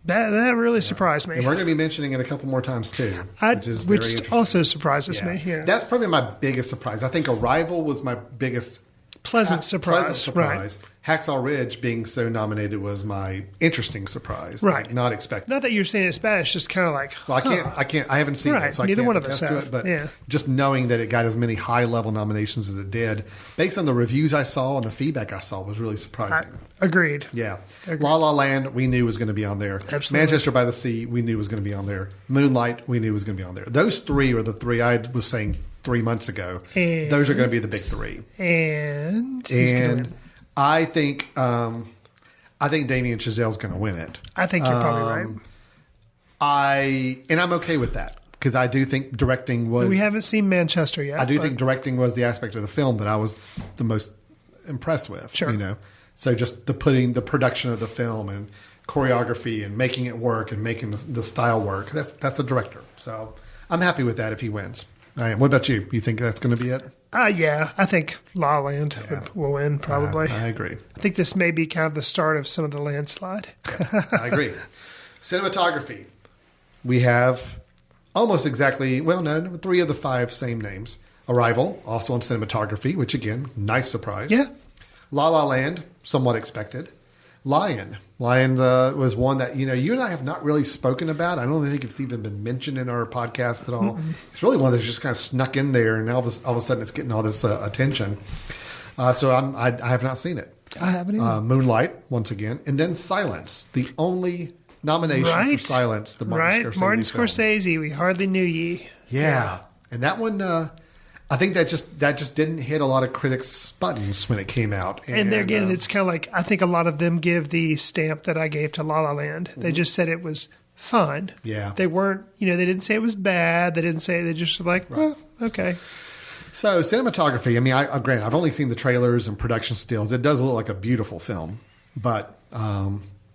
Speaker 3: that really surprised me.
Speaker 2: And we're going to be mentioning it a couple more times too,
Speaker 3: which also surprises me. Yeah.
Speaker 2: That's probably my biggest surprise. I think Arrival was my biggest
Speaker 3: pleasant surprise. Right.
Speaker 2: Hacksaw Ridge being so nominated was my interesting surprise.
Speaker 3: Right.
Speaker 2: Like, not expected.
Speaker 3: Not that you're saying it's bad. It's just kind of like,
Speaker 2: well, I haven't seen it, so I
Speaker 3: Neither
Speaker 2: can't
Speaker 3: one of us
Speaker 2: attest to
Speaker 3: have.
Speaker 2: it. But just knowing that it got as many high level nominations as it did, based on the reviews I saw and the feedback I saw, was really surprising.
Speaker 3: Agreed.
Speaker 2: Yeah.
Speaker 3: Agreed.
Speaker 2: La La Land, we knew was going to be on there.
Speaker 3: Absolutely.
Speaker 2: Manchester by the Sea, we knew was going to be on there. Moonlight, we knew was going to be on there. Those three are the three I was saying 3 months ago.
Speaker 3: And
Speaker 2: those are going to be the big three.
Speaker 3: And
Speaker 2: I think Damien Chazelle's going to win it.
Speaker 3: I think you're probably right.
Speaker 2: I'm okay with that because I do think directing was.
Speaker 3: We haven't seen Manchester yet.
Speaker 2: I do think directing was the aspect of the film that I was the most impressed with.
Speaker 3: Sure.
Speaker 2: So just the production of the film and choreography and making it work and making the style work. That's a director. So I'm happy with that if he wins. I am. What about you? You think that's going to be it?
Speaker 3: Yeah, I think La La Land will win, probably.
Speaker 2: I agree.
Speaker 3: I think this may be kind of the start of some of the landslide.
Speaker 2: I agree. Cinematography. We have almost exactly, 3 of the 5 same names. Arrival, also on cinematography, which again, nice surprise.
Speaker 3: Yeah.
Speaker 2: La La Land, somewhat expected. Lion was one that, you and I have not really spoken about. I don't think it's even been mentioned in our podcast at all. Mm-mm. It's really one that's just kind of snuck in there, and all of a sudden it's getting all this attention. So I have not seen it.
Speaker 3: I haven't either.
Speaker 2: Moonlight, once again. And then Silence, the only nomination for Silence, the Martin Scorsese
Speaker 3: Martin
Speaker 2: film.
Speaker 3: Scorsese, We Hardly Knew Ye.
Speaker 2: Yeah. And that one, I think that just didn't hit a lot of critics' buttons when it came out.
Speaker 3: And there again, it's kind of like, I think a lot of them give the stamp that I gave to La La Land. They just said it was fun.
Speaker 2: Yeah.
Speaker 3: They weren't, they didn't say it was bad. They just were like, okay.
Speaker 2: So cinematography, granted, I've only seen the trailers and production stills. It does look like a beautiful film, but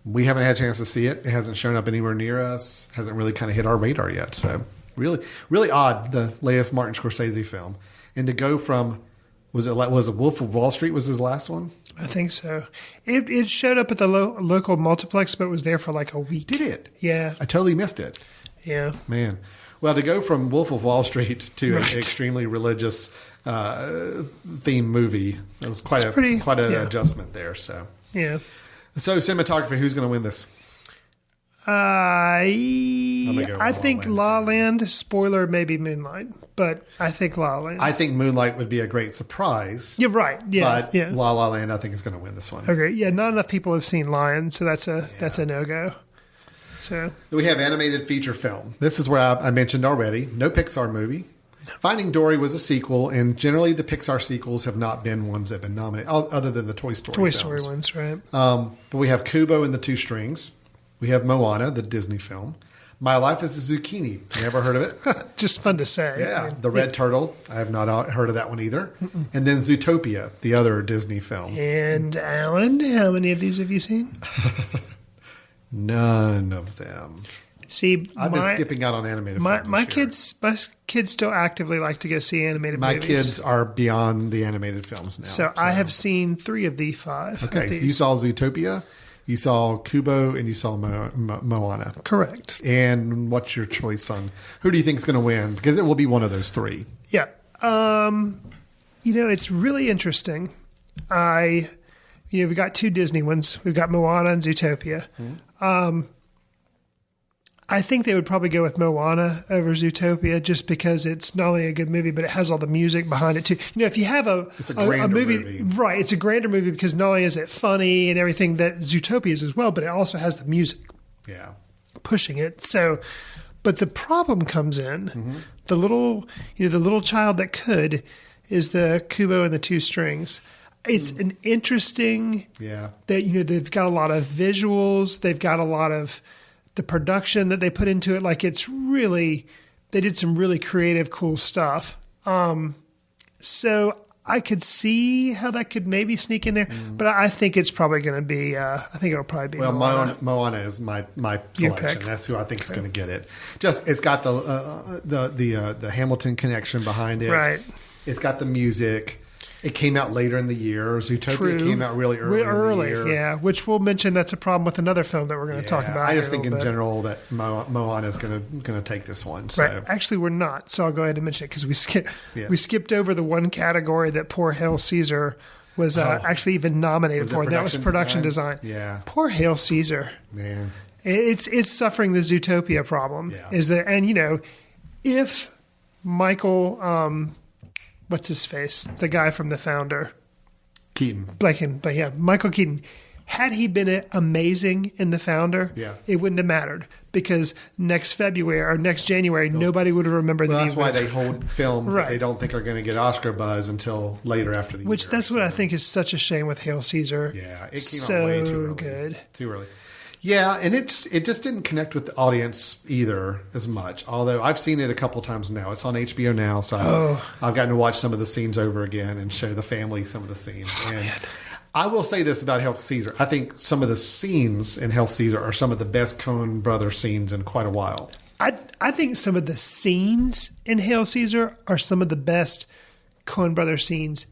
Speaker 2: we haven't had a chance to see it. It hasn't shown up anywhere near us. Hasn't really kind of hit our radar yet. So really, really odd, the latest Martin Scorsese film. And to go from, was it Wolf of Wall Street was his last one?
Speaker 3: I think so. It showed up at the local multiplex, but it was there for like a week.
Speaker 2: Did it?
Speaker 3: Yeah.
Speaker 2: I totally missed it.
Speaker 3: Yeah.
Speaker 2: Man. Well, to go from Wolf of Wall Street to an extremely religious theme movie, it was quite an adjustment there. So
Speaker 3: yeah.
Speaker 2: So cinematography, who's going to win this?
Speaker 3: I think La La Land. Spoiler, maybe Moonlight, but I think La La Land.
Speaker 2: I think Moonlight would be a great surprise.
Speaker 3: You're right. Yeah,
Speaker 2: but La La Land, I think, is going to win this one.
Speaker 3: Okay. Yeah, not enough people have seen Lion, so that's a no-go. So
Speaker 2: we have animated feature film. This is where I mentioned already. No Pixar movie. Finding Dory was a sequel, and generally the Pixar sequels have not been ones that have been nominated, other than the Toy Story films.
Speaker 3: Toy Story ones, right?
Speaker 2: But we have Kubo and the Two Strings. We have Moana, the Disney film. My Life as a Zucchini. Never heard of it?
Speaker 3: Just fun to say.
Speaker 2: Yeah. The Red Turtle. I have not heard of that one either. Mm-mm. And then Zootopia, the other Disney film.
Speaker 3: And Alan, how many of these have you seen?
Speaker 2: None of them.
Speaker 3: See,
Speaker 2: I've been skipping out on animated films.
Speaker 3: My kids still actively like to go see animated movies.
Speaker 2: My kids are beyond the animated films now.
Speaker 3: So I have seen 3 of the 5.
Speaker 2: Okay, so you saw Zootopia, you saw Kubo, and you saw Moana.
Speaker 3: Correct.
Speaker 2: And what's your choice on who do you think is going to win? Because it will be one of those 3.
Speaker 3: Yeah. It's really interesting. We've got 2 Disney ones. We've got Moana and Zootopia. Mm-hmm. I think they would probably go with Moana over Zootopia just because it's not only a good movie, but it has all the music behind it too. If you have a movie, right, it's a grander movie because not only is it funny and everything that Zootopia is as well, but it also has the music pushing it. So, but the problem comes in, the little child that could is the Kubo and the Two Strings. It's an interesting that, they've got a lot of visuals. They've got a lot of the production that they put into it. Like it's really, They did some really creative, cool stuff. So I could see how that could maybe sneak in there, but I think it's probably going to be. I think it'll probably be.
Speaker 2: Well,
Speaker 3: Moana.
Speaker 2: Moana is my
Speaker 3: Your
Speaker 2: selection.
Speaker 3: pick.
Speaker 2: That's who I think is going to get it. Just it's got the Hamilton connection behind it.
Speaker 3: Right.
Speaker 2: It's got the music. It came out later in the year. Zootopia
Speaker 3: True.
Speaker 2: came out really early. In the year.
Speaker 3: Yeah. Which we'll mention. That's a problem with another film that we're going to talk about.
Speaker 2: I just
Speaker 3: here
Speaker 2: think
Speaker 3: a
Speaker 2: in
Speaker 3: little bit.
Speaker 2: general that Moana is going to take this one. So.
Speaker 3: Right. Actually, we're not. So I'll go ahead and mention it because
Speaker 2: Yeah.
Speaker 3: we skipped over the one category that Poor Hail Caesar was actually even nominated
Speaker 2: Was it
Speaker 3: for. And that was production design.
Speaker 2: Yeah.
Speaker 3: Poor Hail Caesar.
Speaker 2: Man.
Speaker 3: It's suffering the Zootopia problem.
Speaker 2: Yeah.
Speaker 3: Is that, and if Michael, what's his face, the guy from The Founder,
Speaker 2: Keaton.
Speaker 3: but yeah, Michael Keaton. Had he been amazing in The Founder, it wouldn't have mattered because next February or next January, nobody would have remembered
Speaker 2: Well,
Speaker 3: that.
Speaker 2: that's why they hold films
Speaker 3: Right.
Speaker 2: that they don't think are going to get Oscar buzz until later after the year.
Speaker 3: Which that's what I think is such a shame with Hail Caesar.
Speaker 2: Yeah, it came
Speaker 3: so
Speaker 2: out way too early.
Speaker 3: good.
Speaker 2: Too early. Yeah, and it just didn't connect with the audience either as much. Although I've seen it a couple times now. It's on HBO now, so I've gotten to watch some of the scenes over again and show the family some of the scenes. And I will say this about Hail Caesar. I think some of the scenes in Hail Caesar are some of the best Coen Brothers scenes in quite a while.
Speaker 3: I think some of the scenes in Hail Caesar are some of the best Coen Brothers scenes.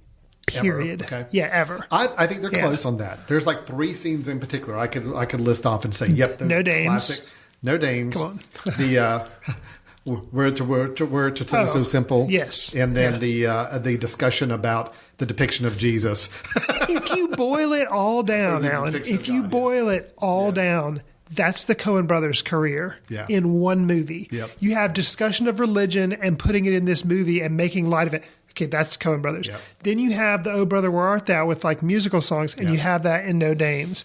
Speaker 3: Period.
Speaker 2: Ever. Okay.
Speaker 3: Yeah, ever.
Speaker 2: I think they're close on that. There's like 3 scenes in particular I could list off and say, yep, those
Speaker 3: No
Speaker 2: are
Speaker 3: Dames.
Speaker 2: classic. No Dames.
Speaker 3: Come on.
Speaker 2: The word to so simple.
Speaker 3: Yes.
Speaker 2: And then the discussion about the depiction of Jesus.
Speaker 3: If you boil it all down,
Speaker 2: The
Speaker 3: Alan,
Speaker 2: depiction
Speaker 3: if
Speaker 2: of
Speaker 3: you
Speaker 2: God,
Speaker 3: boil it all down, that's the Coen Brothers' career in one movie.
Speaker 2: Yep.
Speaker 3: You have discussion of religion and putting it in this movie and making light of it. Okay, that's Coen Brothers.
Speaker 2: Yep.
Speaker 3: Then you have the Oh Brother Where Art Thou with like musical songs, and you have that in No Dames.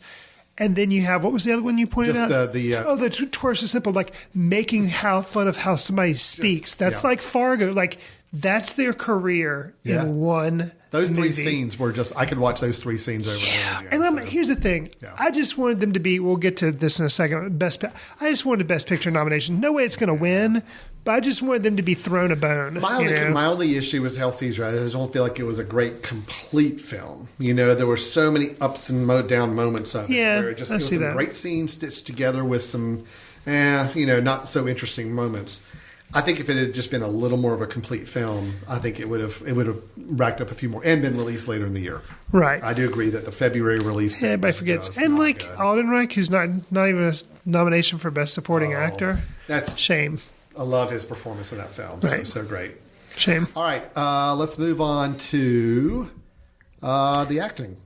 Speaker 3: And then you have, what was the other one you pointed
Speaker 2: Just
Speaker 3: out?
Speaker 2: the
Speaker 3: Twice so Simple, like making fun of how somebody speaks. That's like Fargo. Like that's their career in one
Speaker 2: Those 3
Speaker 3: movie.
Speaker 2: scenes were just, I could watch those 3 scenes over and over again.
Speaker 3: And here's the thing. I just wanted them to be, we'll get to this in a second, I just wanted Best Picture nomination. No way it's going to win, but I just wanted them to be thrown a bone.
Speaker 2: My only issue with Hail Caesar, I just don't feel like it was a great complete film. There were so many ups and down moments of it.
Speaker 3: Yeah,
Speaker 2: where it
Speaker 3: I see
Speaker 2: was some
Speaker 3: that.
Speaker 2: great scenes stitched together with some, not so interesting moments. I think if it had just been a little more of a complete film, I think it would have racked up a few more and been released later in the year.
Speaker 3: Right.
Speaker 2: I do agree that the February release.
Speaker 3: Yeah, everybody forgets. And like Aldenreich, who's not even a nomination for Best Supporting Actor.
Speaker 2: That's
Speaker 3: shame.
Speaker 2: I love his performance in that film.
Speaker 3: Right.
Speaker 2: So great.
Speaker 3: Shame.
Speaker 2: All right, let's move on to the acting.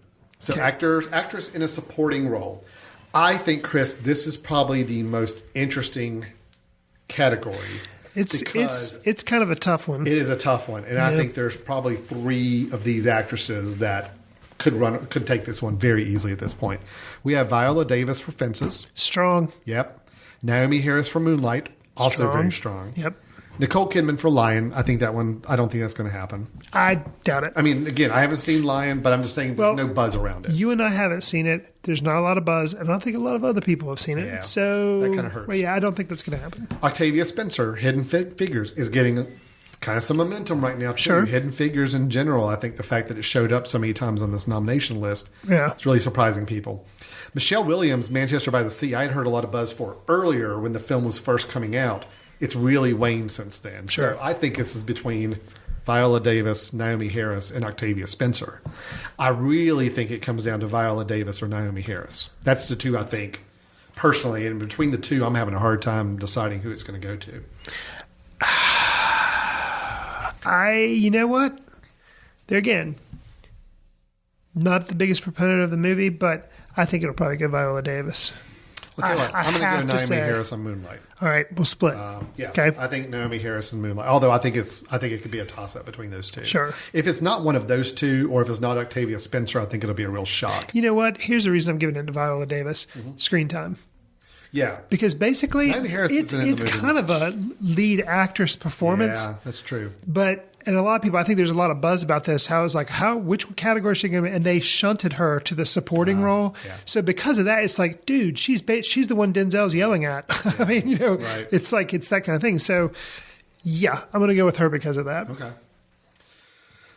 Speaker 2: So actress in a supporting role. I think, Chris, this is probably the most interesting category.
Speaker 3: It's kind of a tough one.
Speaker 2: It is a tough one, and I think there's probably 3 of these actresses that could take this one very easily at this point. We have Viola Davis for Fences.
Speaker 3: Strong.
Speaker 2: Yep. Naomi Harris for Moonlight. Also very strong.
Speaker 3: Yep.
Speaker 2: Nicole Kidman for Lion. I think that one, I don't think that's going to happen.
Speaker 3: I doubt it.
Speaker 2: I mean, again, I haven't seen Lion, but I'm just saying there's no buzz around it.
Speaker 3: You and I haven't seen it. There's not a lot of buzz, and I don't think a lot of other people have seen it.
Speaker 2: Yeah,
Speaker 3: so
Speaker 2: that kinda hurts.
Speaker 3: Well, yeah, I don't think that's going to happen.
Speaker 2: Octavia Spencer, Hidden Figures, is getting kind of some momentum right now, too.
Speaker 3: Sure.
Speaker 2: Hidden Figures in general, I think the fact that it showed up so many times on this nomination list, it's really surprising people. Michelle Williams, Manchester by the Sea, I had heard a lot of buzz for earlier when the film was first coming out. It's really waned since then.
Speaker 3: Sure.
Speaker 2: So I think this is between Viola Davis, Naomi Harris, and Octavia Spencer. I really think it comes down to Viola Davis or Naomi Harris. That's the 2 I think, personally. And between the 2, I'm having a hard time deciding who it's going to go to.
Speaker 3: You know what? There again, not the biggest proponent of the movie, but I think it'll probably go Viola Davis.
Speaker 2: I'm going to go
Speaker 3: have to
Speaker 2: Naomi
Speaker 3: say.
Speaker 2: Harris on Moonlight.
Speaker 3: All right, we'll split. Okay.
Speaker 2: I think Naomi Harris and Moonlight. Although I think it could be a toss-up between those 2.
Speaker 3: Sure.
Speaker 2: If it's not one of those 2, or if it's not Octavia Spencer, I think it'll be a real shock.
Speaker 3: You know what? Here's the reason I'm giving it to Viola Davis. Screen time.
Speaker 2: Yeah.
Speaker 3: Because basically,
Speaker 2: Naomi Harris
Speaker 3: it's
Speaker 2: isn't in the movie
Speaker 3: kind of a lead actress performance.
Speaker 2: Yeah, that's true.
Speaker 3: And a lot of people, I think there's a lot of buzz about this. Which category is she going to be? And they shunted her to the supporting role.
Speaker 2: Yeah.
Speaker 3: So because of that, it's like, dude, she's the one Denzel's yelling at. I mean,
Speaker 2: Right.
Speaker 3: it's like, it's that kind of thing. So Yeah, I'm going to go with her because of that.
Speaker 2: Okay.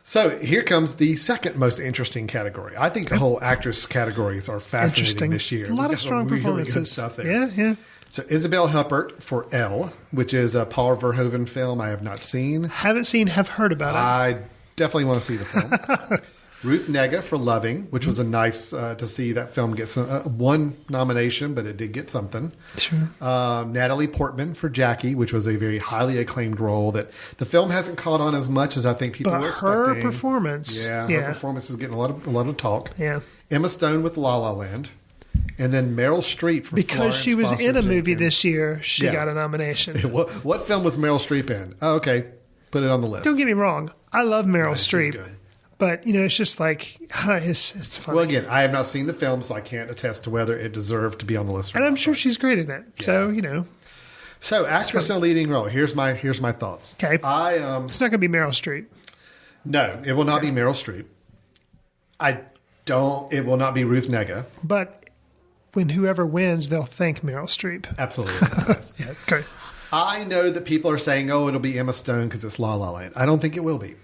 Speaker 2: So here comes the second most interesting category. I think the whole actress categories are fascinating this year.
Speaker 3: A lot of strong performances.
Speaker 2: Good stuff there.
Speaker 3: Yeah, yeah.
Speaker 2: So Isabel Huppert for Elle, which is a Paul Verhoeven film I have not seen.
Speaker 3: Haven't seen, have heard about it.
Speaker 2: I definitely want to see the film. Ruth Negga for Loving, which was a nice to see that film get one nomination, but it did get something.
Speaker 3: Sure.
Speaker 2: Natalie Portman for Jackie, which was a very highly acclaimed role that the film hasn't caught on as much as I think people were expecting.
Speaker 3: Her performance.
Speaker 2: Yeah, her performance is getting a lot of talk.
Speaker 3: Yeah.
Speaker 2: Emma Stone with La La Land. And then Meryl Streep for
Speaker 3: because
Speaker 2: Florence
Speaker 3: she was
Speaker 2: Foster
Speaker 3: in a movie
Speaker 2: Jenkins.
Speaker 3: this year, she got a nomination.
Speaker 2: What film was Meryl Streep in? Oh, okay. Put it on the list.
Speaker 3: Don't get me wrong. I love Meryl Streep.
Speaker 2: Good.
Speaker 3: But, it's just like, it's funny.
Speaker 2: Well, again, I have not seen the film, so I can't attest to whether it deserved to be on the list or
Speaker 3: and I'm
Speaker 2: not.
Speaker 3: sure she's great in it. So,
Speaker 2: So, actress in a leading role. Here's my thoughts.
Speaker 3: Okay. It's not going to be Meryl Streep.
Speaker 2: No, it will not be Meryl Streep. It will not be Ruth Negga.
Speaker 3: But when whoever wins, they'll thank Meryl Streep.
Speaker 2: Absolutely. Yes.
Speaker 3: Yeah, okay.
Speaker 2: I know that people are saying, it'll be Emma Stone because it's La La Land. I don't think it will be.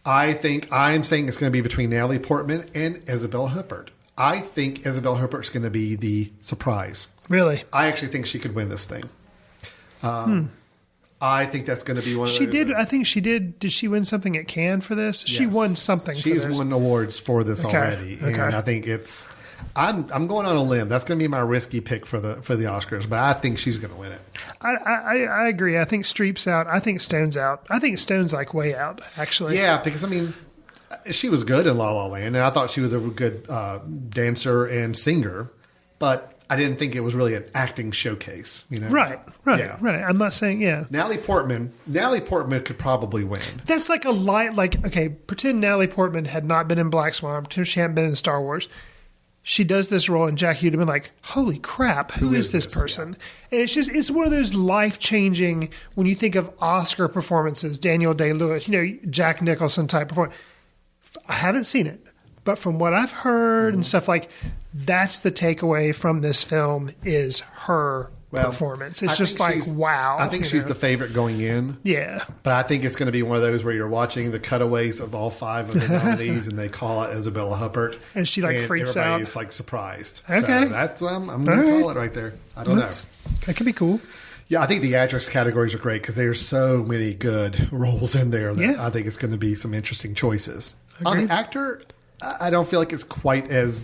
Speaker 2: I'm saying it's going to be between Natalie Portman and Isabel Huppert. I think Isabel Huppert's going to be the surprise.
Speaker 3: Really?
Speaker 2: I actually think she could win this thing. I think that's going to be one of those.
Speaker 3: I think she did. Did she win something at Cannes for this?
Speaker 2: Yes.
Speaker 3: She won something for this.
Speaker 2: She's won awards for this already.
Speaker 3: Okay.
Speaker 2: And I think I'm going on a limb. That's going to be my risky pick for the Oscars, but I think she's going to win it.
Speaker 3: I agree. I think Streep's out. I think Stone's out. I think Stone's like way out, actually.
Speaker 2: Yeah, because she was good in La La Land, and I thought she was a good dancer and singer, but I didn't think it was really an acting showcase.
Speaker 3: Right. I'm not saying
Speaker 2: Natalie Portman could probably win.
Speaker 3: That's like a light. Like, okay, pretend Natalie Portman had not been in Black Swan. Pretend she hadn't been in Star Wars. She does this role, and Jackie would have been like, "Holy crap, who is this person?" Yeah. And it's one of those life-changing, when you think of Oscar performances, Daniel Day-Lewis, Jack Nicholson type performance. I haven't seen it, but from what I've heard and stuff, like, that's the takeaway from this film is her performance. It's just like, wow.
Speaker 2: I think she's the favorite going in.
Speaker 3: Yeah.
Speaker 2: But I think it's going to be one of those where you're watching the cutaways of all 5 of the nominees and they call it Isabella Huppert.
Speaker 3: And she freaks out.
Speaker 2: Everybody's like surprised.
Speaker 3: Okay.
Speaker 2: So that's I'm going to call it right there. I don't know.
Speaker 3: That could be cool.
Speaker 2: Yeah, I think the actress categories are great because there's so many good roles in there that I think it's going to be some interesting choices.
Speaker 3: Agreed.
Speaker 2: On the actor, I don't feel like it's quite as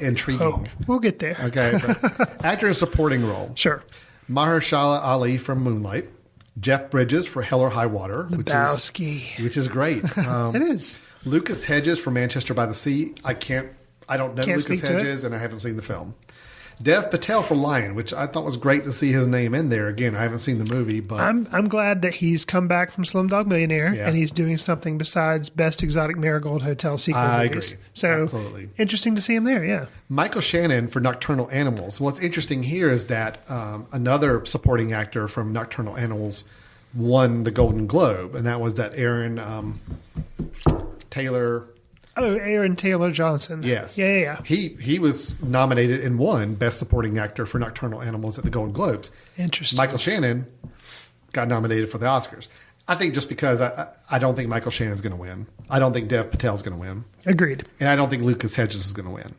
Speaker 2: intriguing.
Speaker 3: Oh, we'll get there.
Speaker 2: Okay, but actor in supporting role.
Speaker 3: Sure.
Speaker 2: Mahershala Ali from Moonlight, Jeff Bridges for Hell or High Water, which is great.
Speaker 3: It is.
Speaker 2: Lucas Hedges for Manchester by the Sea. I don't know Lucas Hedges, and I haven't seen the film. Dev Patel for Lion, which I thought was great to see his name in there. Again, I haven't seen the movie, but
Speaker 3: I'm glad that he's come back from Slumdog Millionaire and he's doing something besides Best Exotic Marigold Hotel sequel movies.
Speaker 2: Agree.
Speaker 3: So
Speaker 2: absolutely
Speaker 3: interesting to see him there. Yeah.
Speaker 2: Michael Shannon for Nocturnal Animals. What's interesting here is that another supporting actor from Nocturnal Animals won the Golden Globe, and that was that Aaron Taylor.
Speaker 3: Oh, Aaron Taylor Johnson.
Speaker 2: Yes.
Speaker 3: Yeah.
Speaker 2: He was nominated and won Best Supporting Actor for Nocturnal Animals at the Golden Globes.
Speaker 3: Interesting.
Speaker 2: Michael Shannon got nominated for the Oscars. I think just because I don't think Michael Shannon's going to win. I don't think Dev Patel's going to win.
Speaker 3: Agreed.
Speaker 2: And I don't think Lucas Hedges is going to win.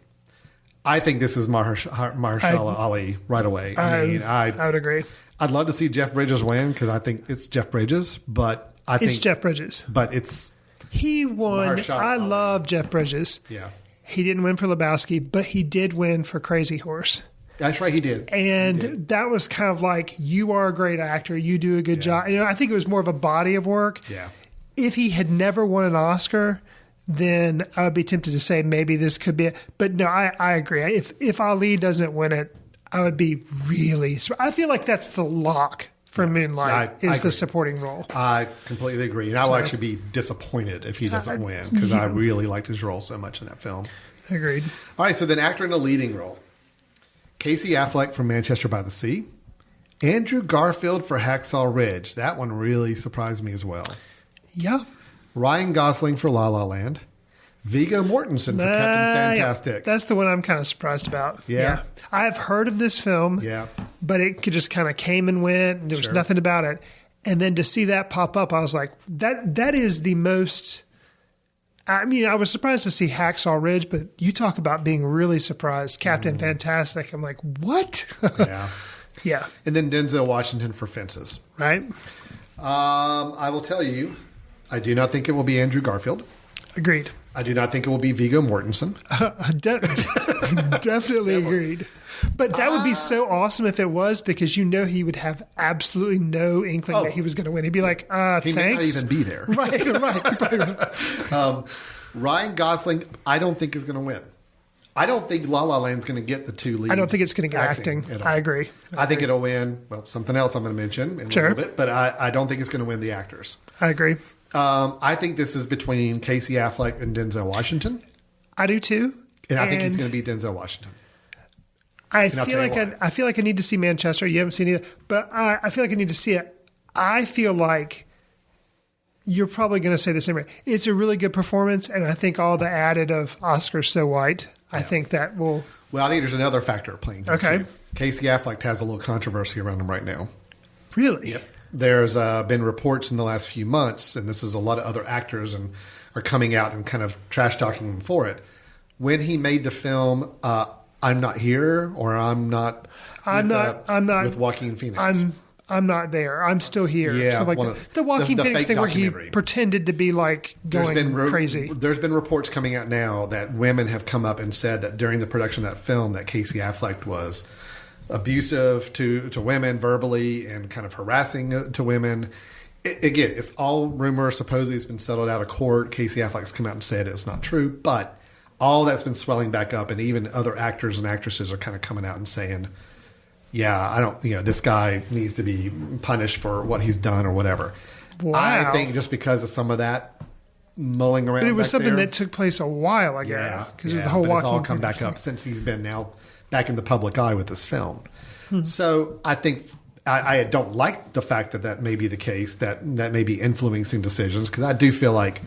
Speaker 2: I think this is Mahershala Ali right away.
Speaker 3: I would agree.
Speaker 2: I'd love to see Jeff Bridges win because I think it's Jeff Bridges, but
Speaker 3: it's Jeff Bridges.
Speaker 2: But it's...
Speaker 3: He won. I love Jeff Bridges.
Speaker 2: Yeah.
Speaker 3: He didn't win for Lebowski, but he did win for Crazy Horse.
Speaker 2: That's right, he did.
Speaker 3: And that was kind of like, you are a great actor. You do a good job. I think it was more of a body of work.
Speaker 2: Yeah.
Speaker 3: If he had never won an Oscar, then I would be tempted to say maybe this could be it. But no, I agree. If Ali doesn't win it, I would be really... I feel like that's the lock for Moonlight is the supporting role.
Speaker 2: I completely agree. And I will actually be disappointed if he doesn't win because I really liked his role so much in that film.
Speaker 3: Agreed.
Speaker 2: All right, so then actor in a leading role. Casey Affleck from Manchester by the Sea. Andrew Garfield for Hacksaw Ridge. That one really surprised me as well.
Speaker 3: Yeah.
Speaker 2: Ryan Gosling for La La Land. Viggo Mortensen for Captain Fantastic.
Speaker 3: Yeah. That's the one I'm kind of surprised about.
Speaker 2: Yeah.
Speaker 3: I've heard of this film.
Speaker 2: Yeah.
Speaker 3: But it just kind of came and went. And there was nothing about it. And then to see that pop up, I was like, that is the most. I mean, I was surprised to see Hacksaw Ridge, but you talk about being really surprised. Captain Fantastic. I'm like, what?
Speaker 2: Yeah.
Speaker 3: Yeah.
Speaker 2: And then Denzel Washington for Fences.
Speaker 3: Right.
Speaker 2: I will tell you, I do not think it will be Andrew Garfield.
Speaker 3: Agreed.
Speaker 2: I do not think it will be Viggo Mortensen.
Speaker 3: Definitely agreed. But that would be so awesome if it was, because he would have absolutely no inkling that he was going to win. He'd be like,
Speaker 2: he
Speaker 3: thanks.
Speaker 2: may not even be there.
Speaker 3: Right.
Speaker 2: Ryan Gosling, I don't think is going to win. I don't think La La Land's going to get the 2 lead.
Speaker 3: I don't think it's going to get acting.
Speaker 2: at all.
Speaker 3: I agree.
Speaker 2: I think it'll win, something else I'm going to mention in a little bit, but I don't think it's going to win the actors.
Speaker 3: I agree.
Speaker 2: I think this is between Casey Affleck and Denzel Washington.
Speaker 3: I do too.
Speaker 2: And I think it's going to be Denzel Washington.
Speaker 3: I feel like I need to see Manchester. You haven't seen it, but I feel like I need to see it. I feel like you're probably going to say the same way. It's a really good performance, and I think all the added of Oscar So White, I think that will.
Speaker 2: Well, I think there's another factor playing here.
Speaker 3: Okay.
Speaker 2: Too. Casey Affleck has a little controversy around him right now.
Speaker 3: Really?
Speaker 2: Yep. There's been reports in the last few months, and this is a lot of other actors and are coming out and kind of trash talking him for it. When he made the film, I'm Not Here, or I'm not with Joaquin Phoenix.
Speaker 3: I'm not there. I'm still here.
Speaker 2: Yeah,
Speaker 3: something like that. The Joaquin Phoenix thing where he pretended to be like going crazy.
Speaker 2: There's been reports coming out now that women have come up and said that during the production of that film that Casey Affleck was abusive to women verbally and kind of harassing to women. Again, it's all rumor. Supposedly it's been settled out of court. Casey Affleck's come out and said it's not true, but all that's been swelling back up, and even other actors and actresses are kind of coming out and saying, yeah, this guy needs to be punished for what he's done or whatever.
Speaker 3: Wow.
Speaker 2: I think just because of some of that mulling around.
Speaker 3: But it was
Speaker 2: back
Speaker 3: something
Speaker 2: there,
Speaker 3: that took place a while ago. Because it was the whole
Speaker 2: Joaquin. It's all come
Speaker 3: Phoenix
Speaker 2: back up
Speaker 3: thing.
Speaker 2: since he's been now back in the public eye with this film. So I think I don't like the fact that may be the case, that may be influencing decisions, because I do feel like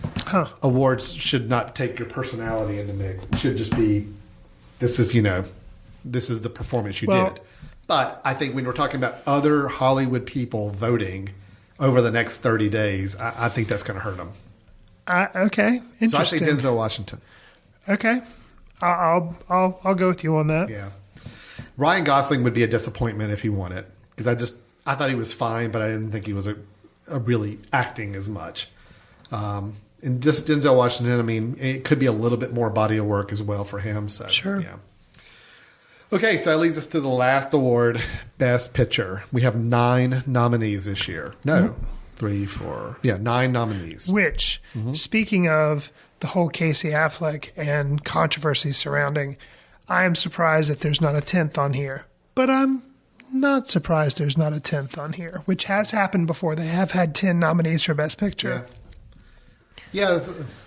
Speaker 2: awards should not take your personality in the mix. It should just be, this is the performance you did. But I think when we're talking about other Hollywood people voting over the next 30 days, I think that's going to hurt them.
Speaker 3: Okay, interesting.
Speaker 2: So I say Denzel Washington.
Speaker 3: Okay, I'll go with you on that.
Speaker 2: Yeah, Ryan Gosling would be a disappointment if he won it, because I thought he was fine, but I didn't think he was a really acting as much. And just Denzel Washington, I mean, it could be a little bit more body of work as well for him. So
Speaker 3: sure,
Speaker 2: yeah. Okay, so that leads us to the last award, Best Picture. We have 9 nominees this year. No, 3, 4. Yeah, 9 nominees.
Speaker 3: Which, speaking of the whole Casey Affleck and controversy surrounding, I am surprised that there's not a 10th on here. But I'm not surprised there's not a 10th on here, which has happened before. They have had 10 nominees for Best Picture.
Speaker 2: Yeah,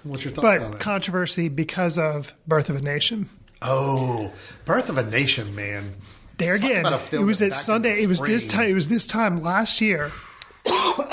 Speaker 2: what's your thoughts on that?
Speaker 3: But controversy because of Birth of a Nation.
Speaker 2: Oh, Birth of a Nation, man.
Speaker 3: There again, it was at Sunday. It was this time. It was this time last year.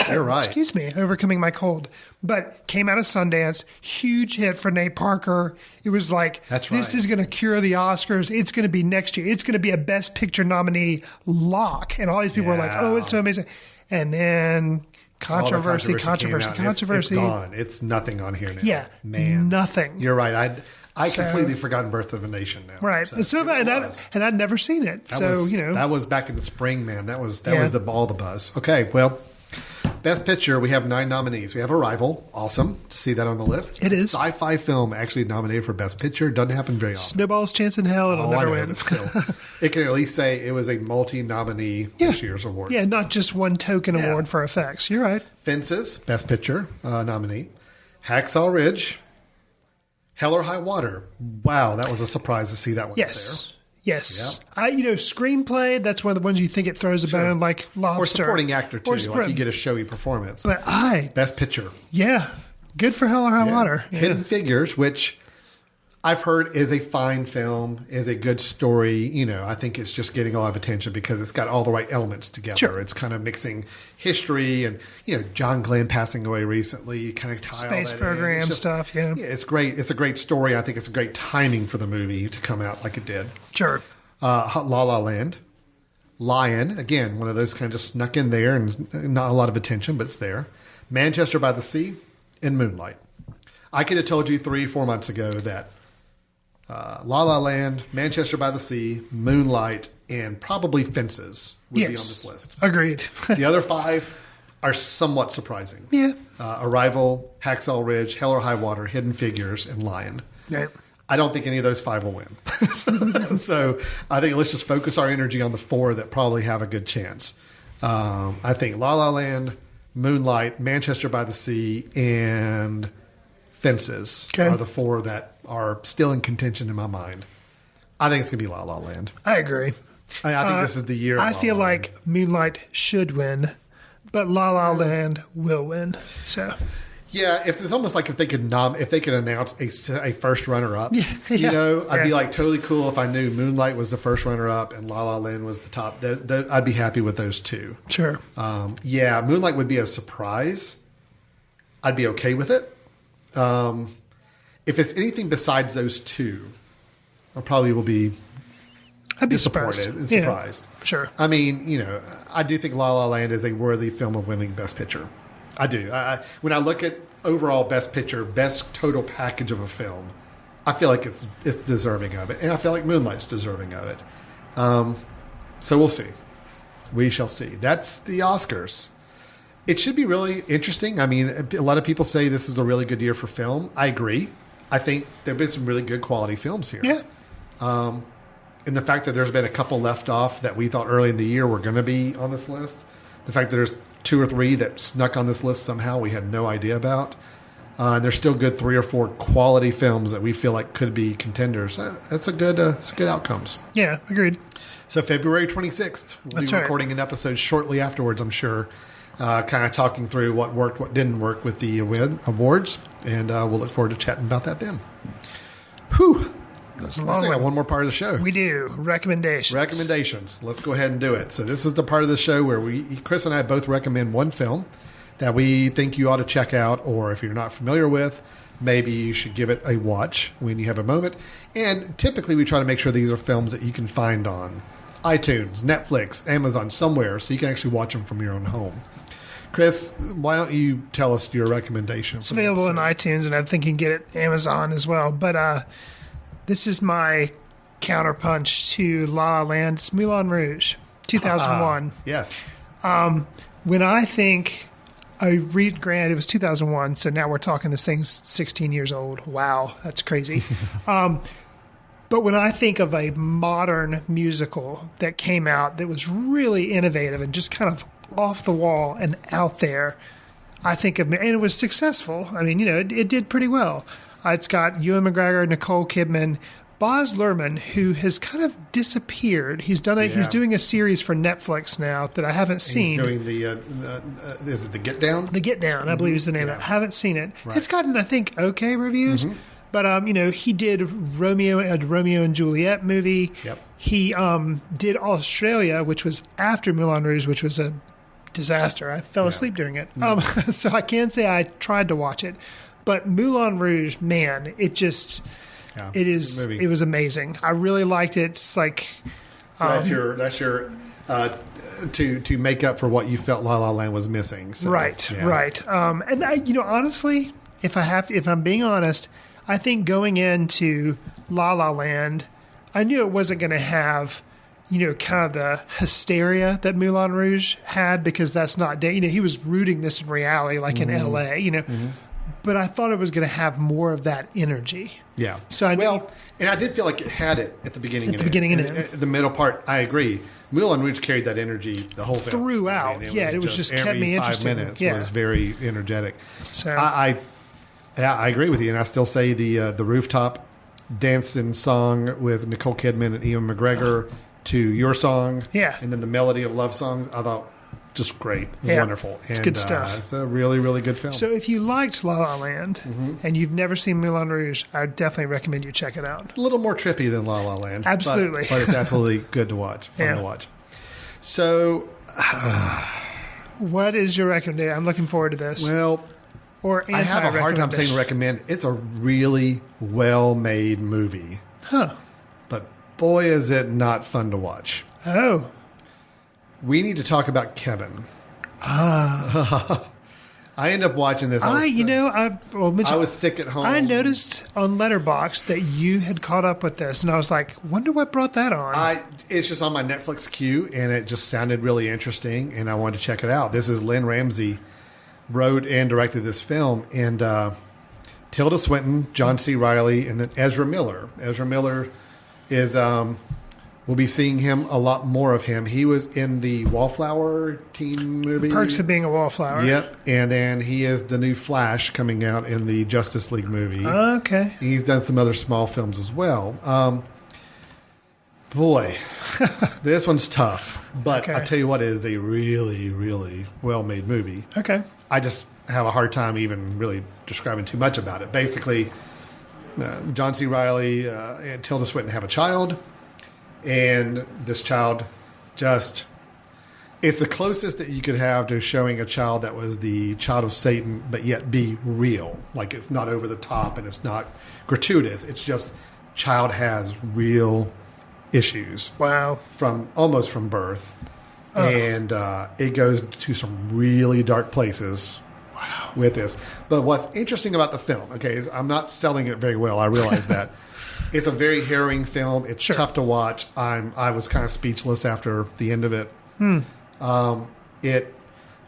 Speaker 2: You're right.
Speaker 3: Excuse me, overcoming my cold. But came out of Sundance, huge hit for Nate Parker. It was like, this is going to cure the Oscars. It's going to be next year. It's going to be a Best Picture nominee lock. And all these people were like, oh, it's so amazing. And then controversy.
Speaker 2: It's gone. It's nothing on here now.
Speaker 3: Yeah,
Speaker 2: man,
Speaker 3: nothing.
Speaker 2: You're right. I completely forgotten Birth of a Nation now.
Speaker 3: Right. And I'd never seen it.
Speaker 2: That was back in the spring, man. That was all the buzz. Okay, well, Best Picture, we have 9 nominees. We have Arrival. Awesome to see that on the list.
Speaker 3: It is.
Speaker 2: Sci-fi film actually nominated for Best Picture. Doesn't happen very often.
Speaker 3: Snowball's chance in hell. It'll never win.
Speaker 2: But still, it can at least say it was a multi-nominee this year's award.
Speaker 3: Yeah, not just one token award for effects. You're right.
Speaker 2: Fences, Best Picture nominee. Hacksaw Ridge. Hell or High Water. Wow, that was a surprise to see that one there.
Speaker 3: Yes. Yeah. Screenplay, that's one of the ones you think it throws a bone, like Lobster.
Speaker 2: Or supporting actor, too. Like you get a showy performance.
Speaker 3: But
Speaker 2: Best Picture.
Speaker 3: Yeah. Good for Hell or High Water. Yeah.
Speaker 2: Hidden Figures, which I've heard is a fine film, is a good story. I think it's just getting a lot of attention because it's got all the right elements together. Sure. It's kind of mixing history and, John Glenn passing away recently. You kind of tie
Speaker 3: space
Speaker 2: all that
Speaker 3: program
Speaker 2: in.
Speaker 3: stuff, yeah.
Speaker 2: Yeah, it's great. It's a great story. I think it's a great timing for the movie to come out like it did.
Speaker 3: Sure.
Speaker 2: La La Land. Lion, again, one of those kind of just snuck in there and not a lot of attention, but it's there. Manchester by the Sea, and Moonlight. I could have told you 3-4 months ago that La La Land, Manchester by the Sea, Moonlight, and probably Fences would be on this list.
Speaker 3: Agreed.
Speaker 2: The other 5 are somewhat surprising.
Speaker 3: Yeah.
Speaker 2: Arrival, Hacksaw Ridge, Hell or High Water, Hidden Figures, and Lion.
Speaker 3: Yeah.
Speaker 2: I don't think any of those 5 will win. So I think let's just focus our energy on the 4 that probably have a good chance. I think La La Land, Moonlight, Manchester by the Sea, and Fences are the 4 that are still in contention in my mind. I think it's going to be La La Land.
Speaker 3: I agree.
Speaker 2: I think this is the year.
Speaker 3: I feel like Moonlight should win, but La La Land will win. So,
Speaker 2: yeah, if it's almost like if they could announce a first runner up, I'd be like totally cool if I knew Moonlight was the first runner up and La La Land was the top. I'd be happy with those 2.
Speaker 3: Sure.
Speaker 2: Moonlight would be a surprise. I'd be okay with it. If it's anything besides those 2, I probably will be.
Speaker 3: I'd be
Speaker 2: disappointed and surprised.
Speaker 3: Yeah, sure.
Speaker 2: I mean, I do think La La Land is a worthy film of winning Best Picture. I do. When I look at overall Best Picture, best total package of a film, I feel like it's deserving of it, and I feel like Moonlight's deserving of it. So we'll see. We shall see. That's the Oscars. It should be really interesting. I mean, a lot of people say this is a really good year for film. I agree. I think there have been some really good quality films here.
Speaker 3: Yeah.
Speaker 2: And the fact that there's been a couple left off that we thought early in the year were going to be on this list. The fact that there's 2 or 3 that snuck on this list somehow we had no idea about. And there's still good 3 or 4 quality films that we feel like could be contenders. That's a good outcomes.
Speaker 3: Yeah, agreed.
Speaker 2: So February 26th, we'll be recording an episode shortly afterwards, I'm sure. Kind of talking through what worked, what didn't work with the awards. And we'll look forward to chatting about that then. Whew. Let's got one more part of the show.
Speaker 3: We do. Recommendations.
Speaker 2: Let's go ahead and do it. So this is the part of the show where Chris and I both recommend one film that we think you ought to check out, or if you're not familiar with, maybe you should give it a watch when you have a moment. And typically we try to make sure these are films that you can find on iTunes, Netflix, Amazon, somewhere, so you can actually watch them from your own home. Chris, why don't you tell us your recommendation?
Speaker 3: It's available on iTunes, and I think you can get it Amazon as well. But this is my counterpunch to La La Land. It's Moulin Rouge, 2001.
Speaker 2: Yes.
Speaker 3: When I think, granted, it was 2001, so now we're talking this thing's 16 years old. Wow, that's crazy. But when I think of a modern musical that came out that was really innovative and just kind of off the wall and out there, I think of, and it was successful. I mean, it did pretty well. It's got Ewan McGregor, Nicole Kidman, Baz Luhrmann, who has kind of disappeared. He's doing a series for Netflix now that I haven't seen.
Speaker 2: He's doing is it The Get Down?
Speaker 3: The Get Down, I believe is the name of it. I haven't seen it. Right. It's gotten, I think, okay reviews. Mm-hmm. But he did Romeo and Juliet movie.
Speaker 2: Yep.
Speaker 3: He did Australia, which was after Moulin Rouge, which was a disaster. I fell asleep during it. So I can't say I tried to watch it. But Moulin Rouge, man, it was amazing. I really liked it. It's like
Speaker 2: that's your to make up for what you felt La La Land was missing. So,
Speaker 3: right. And honestly, if I'm being honest, I think going into La La Land, I knew it wasn't going to have, kind of the hysteria that Moulin Rouge had, because that's not, he was rooting this in reality, like in LA, Mm-hmm. But I thought it was going to have more of that energy.
Speaker 2: Yeah.
Speaker 3: So
Speaker 2: and I did feel like it had it at the beginning. The middle part, I agree. Moulin Rouge carried that energy the whole film
Speaker 3: throughout. It was just kept me interested.
Speaker 2: 5 minutes was very energetic.
Speaker 3: So
Speaker 2: I agree with you, and I still say the rooftop dancing song with Nicole Kidman and Ewan McGregor to your song, and then the melody of love songs, I thought just great, wonderful.
Speaker 3: It's good stuff.
Speaker 2: It's a really, really good film.
Speaker 3: So if you liked La La Land and you've never seen Moulin Rouge, I would definitely recommend you check it out.
Speaker 2: A little more trippy than La La Land.
Speaker 3: Absolutely.
Speaker 2: But it's absolutely good to watch, fun to watch. So
Speaker 3: what is your recommendation? I'm looking forward to this.
Speaker 2: Well, I have a hard time saying recommend. It's a really well-made movie.
Speaker 3: Huh.
Speaker 2: But boy, is it not fun to watch.
Speaker 3: Oh.
Speaker 2: We need to talk about Kevin. I ended up watching this.
Speaker 3: Mitch,
Speaker 2: I was sick at home.
Speaker 3: I noticed on Letterboxd that you had caught up with this, and I was like, wonder what brought that on.
Speaker 2: It's just on my Netflix queue, and it just sounded really interesting, and I wanted to check it out. This is Lynn Ramsey wrote and directed this film, and Tilda Swinton, John C. Reilly, and then Ezra Miller. Ezra Miller is... we'll be seeing him, a lot more of him. He was in the Wallflower teen movie.
Speaker 3: Perks of Being a Wallflower.
Speaker 2: Yep. And then he is the new Flash coming out in the Justice League movie.
Speaker 3: Okay.
Speaker 2: He's done some other small films as well. Boy, this one's tough. But I'll tell you what, it is a really, really well-made movie.
Speaker 3: Okay.
Speaker 2: I just have a hard time even really describing too much about it. Basically, John C. Reilly and Tilda Swinton have a child. And this child it's the closest that you could have to showing a child that was the child of Satan, but yet be real. Like, it's not over the top and it's not gratuitous. It's just child has real issues.
Speaker 3: Wow.
Speaker 2: Almost from birth. Oh. And it goes to some really dark places.
Speaker 3: Wow.
Speaker 2: With this. But what's interesting about the film, is I'm not selling it very well. I realize that. It's a very harrowing film. It's tough to watch. I was kind of speechless after the end of it.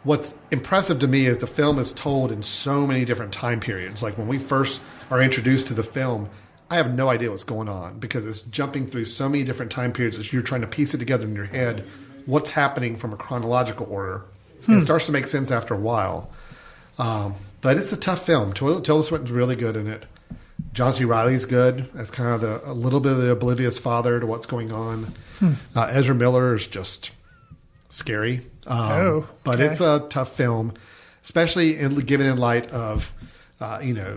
Speaker 2: What's impressive to me is the film is told in so many different time periods. Like when we first are introduced to the film, I have no idea what's going on because it's jumping through so many different time periods that you're trying to piece it together in your head. What's happening from a chronological order? It starts to make sense after a while. But it's a tough film. Tilda Swinton's really good in it. John C. Reilly's good. That's kind of a little bit of the oblivious father to what's going on. Ezra Miller is just scary. But it's a tough film, especially given in light of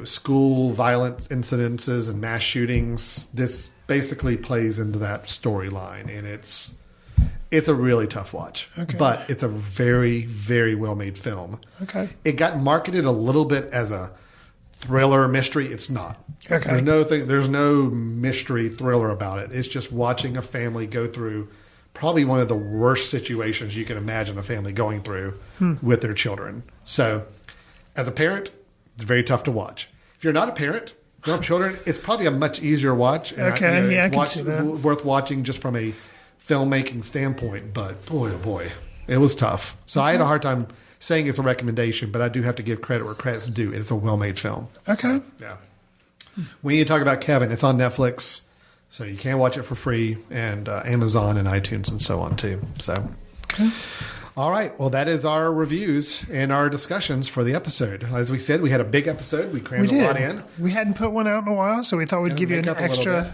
Speaker 2: school violence incidences and mass shootings. This basically plays into that storyline, and it's a really tough watch. But it's a very, very well made film. It got marketed a little bit as a thriller mystery. It's not. There's no mystery thriller about it. It's just watching a family go through probably one of the worst situations you can imagine a family going through with their children. So as a parent, it's very tough to watch. If you're not a parent, you have children, it's probably a much easier watch. And
Speaker 3: I can see that.
Speaker 2: Worth watching just from a filmmaking standpoint. But boy, oh boy, it was tough. So I had a hard time saying it's a recommendation, but I do have to give credit where credit's due. It's a well-made film. So, yeah. We need to talk about Kevin. It's on Netflix, so you can watch it for free, and Amazon and iTunes and so on too. So, all right. Well, that is our reviews and our discussions for the episode. As we said, we had a big episode. We crammed a lot in.
Speaker 3: We hadn't put one out in a while, so we thought we'd give you an extra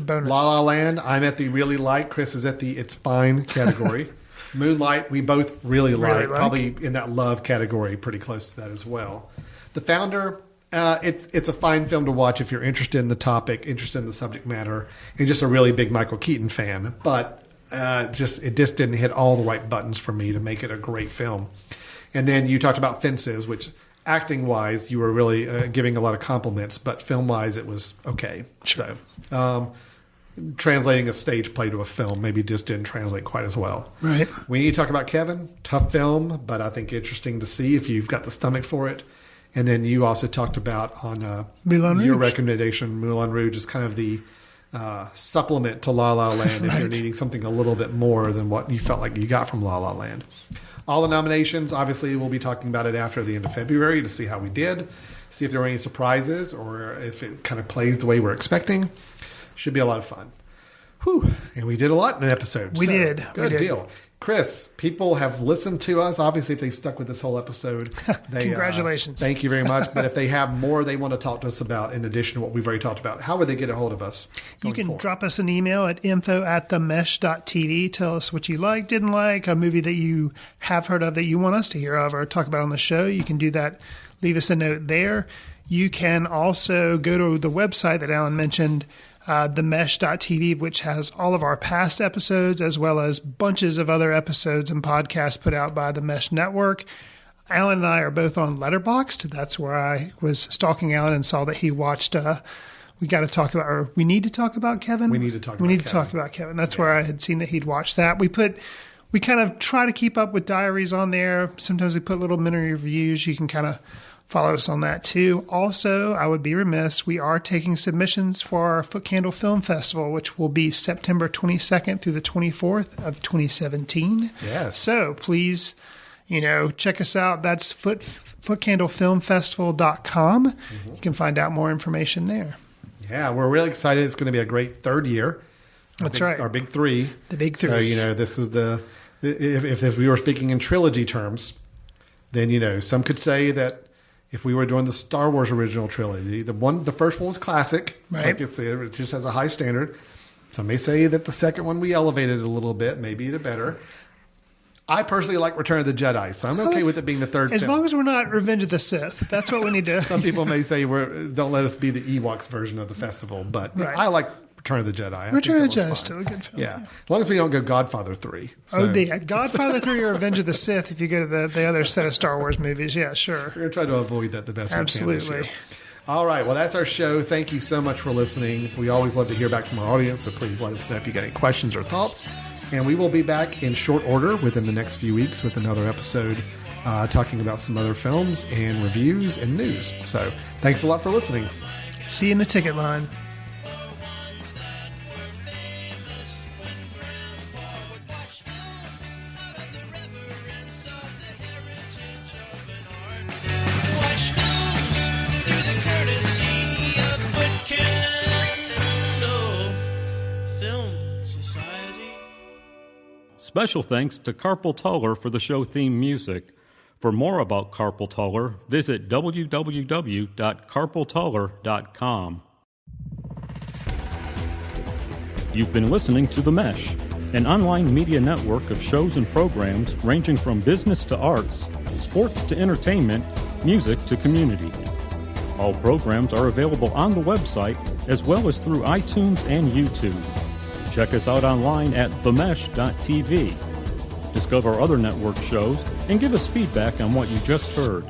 Speaker 3: bonus.
Speaker 2: La La Land, I'm at the really like. Chris is at the it's fine category. Moonlight, we both really like. Probably in that love category, pretty close to that as well. The Founder, it's a fine film to watch if you're interested in the topic, interested in the subject matter, and just a really big Michael Keaton fan. But it just didn't hit all the right buttons for me to make it a great film. And then you talked about Fences, which acting-wise, you were really giving a lot of compliments, but film-wise, it was okay.
Speaker 3: Sure.
Speaker 2: So, translating a stage play to a film maybe just didn't translate quite as well.
Speaker 3: Right.
Speaker 2: We need to talk about Kevin. Tough film, but I think interesting to see if you've got the stomach for it. And then you also talked about on your recommendation, Moulin Rouge is kind of the supplement to La La Land if you're needing something a little bit more than what you felt like you got from La La Land. All the nominations, obviously, we'll be talking about it after the end of February to see how we did, see if there were any surprises or if it kind of plays the way we're expecting. Should be a lot of fun. Whew. And we did a lot in an episode.
Speaker 3: We did.
Speaker 2: Good deal. Chris, people have listened to us. Obviously, if they stuck with this whole episode,
Speaker 3: congratulations.
Speaker 2: Thank you very much. But if they have more they want to talk to us about in addition to what we've already talked about, how would they get a hold of us?
Speaker 3: You can drop us an email at info@themesh.tv. Tell us what you liked, didn't like, a movie that you have heard of that you want us to hear of or talk about on the show. You can do that. Leave us a note there. You can also go to the website that Alan mentioned, themesh.tv, which has all of our past episodes as well as bunches of other episodes and podcasts put out by the Mesh Network. Alan and I are both on Letterboxd. That's where I was stalking Alan and saw that he watched We Need to Talk About Kevin.
Speaker 2: We need to talk about Kevin.
Speaker 3: That's where I had seen that he'd watched that. We put we kind of try to keep up with diaries on there. Sometimes we put little mini reviews. You can kind of follow us on that too. Also, I would be remiss, we are taking submissions for our Footcandle Film Festival, which will be September 22nd through the 24th of 2017.
Speaker 2: Yes.
Speaker 3: So please, check us out. That's footcandlefilmfestival.com. You can find out more information there.
Speaker 2: Yeah, we're really excited. It's going to be a great third year.
Speaker 3: That's right.
Speaker 2: Our big three.
Speaker 3: The big three.
Speaker 2: So, this is if we were speaking in trilogy terms, then, some could say that if we were doing the Star Wars original trilogy, the first one was classic.
Speaker 3: Right.
Speaker 2: It just has a high standard. Some may say that the second one we elevated a little bit, maybe the better. I personally like Return of the Jedi, so I'm okay with it being the third
Speaker 3: As
Speaker 2: film.
Speaker 3: long as we're not Revenge of the Sith. That's what we need to...
Speaker 2: Some people may say don't let us be the Ewoks version of the festival, but
Speaker 3: Right.
Speaker 2: I like Return of the Jedi.
Speaker 3: Return of the Jedi is still a good film.
Speaker 2: Yeah. As long as we don't go Godfather 3.
Speaker 3: Godfather 3 or Revenge of the Sith, if you go to the other set of Star Wars movies, yeah, sure.
Speaker 2: We're going to try to avoid that the best we can this
Speaker 3: Absolutely.
Speaker 2: year. All right. Well, that's our show. Thank you so much for listening. We always love to hear back from our audience, so please let us know if you got any questions or thoughts. And we will be back in short order within the next few weeks with another episode talking about some other films and reviews and news. So thanks a lot for listening.
Speaker 3: See you in the ticket line.
Speaker 1: Special thanks to Carpal Tuller for the show theme music. For more about Carpal Tuller, visit www.carpaltuller.com. You've been listening to The Mesh, an online media network of shows and programs ranging from business to arts, sports to entertainment, music to community. All programs are available on the website as well as through iTunes and YouTube. Check us out online at themesh.tv. Discover other network shows and give us feedback on what you just heard.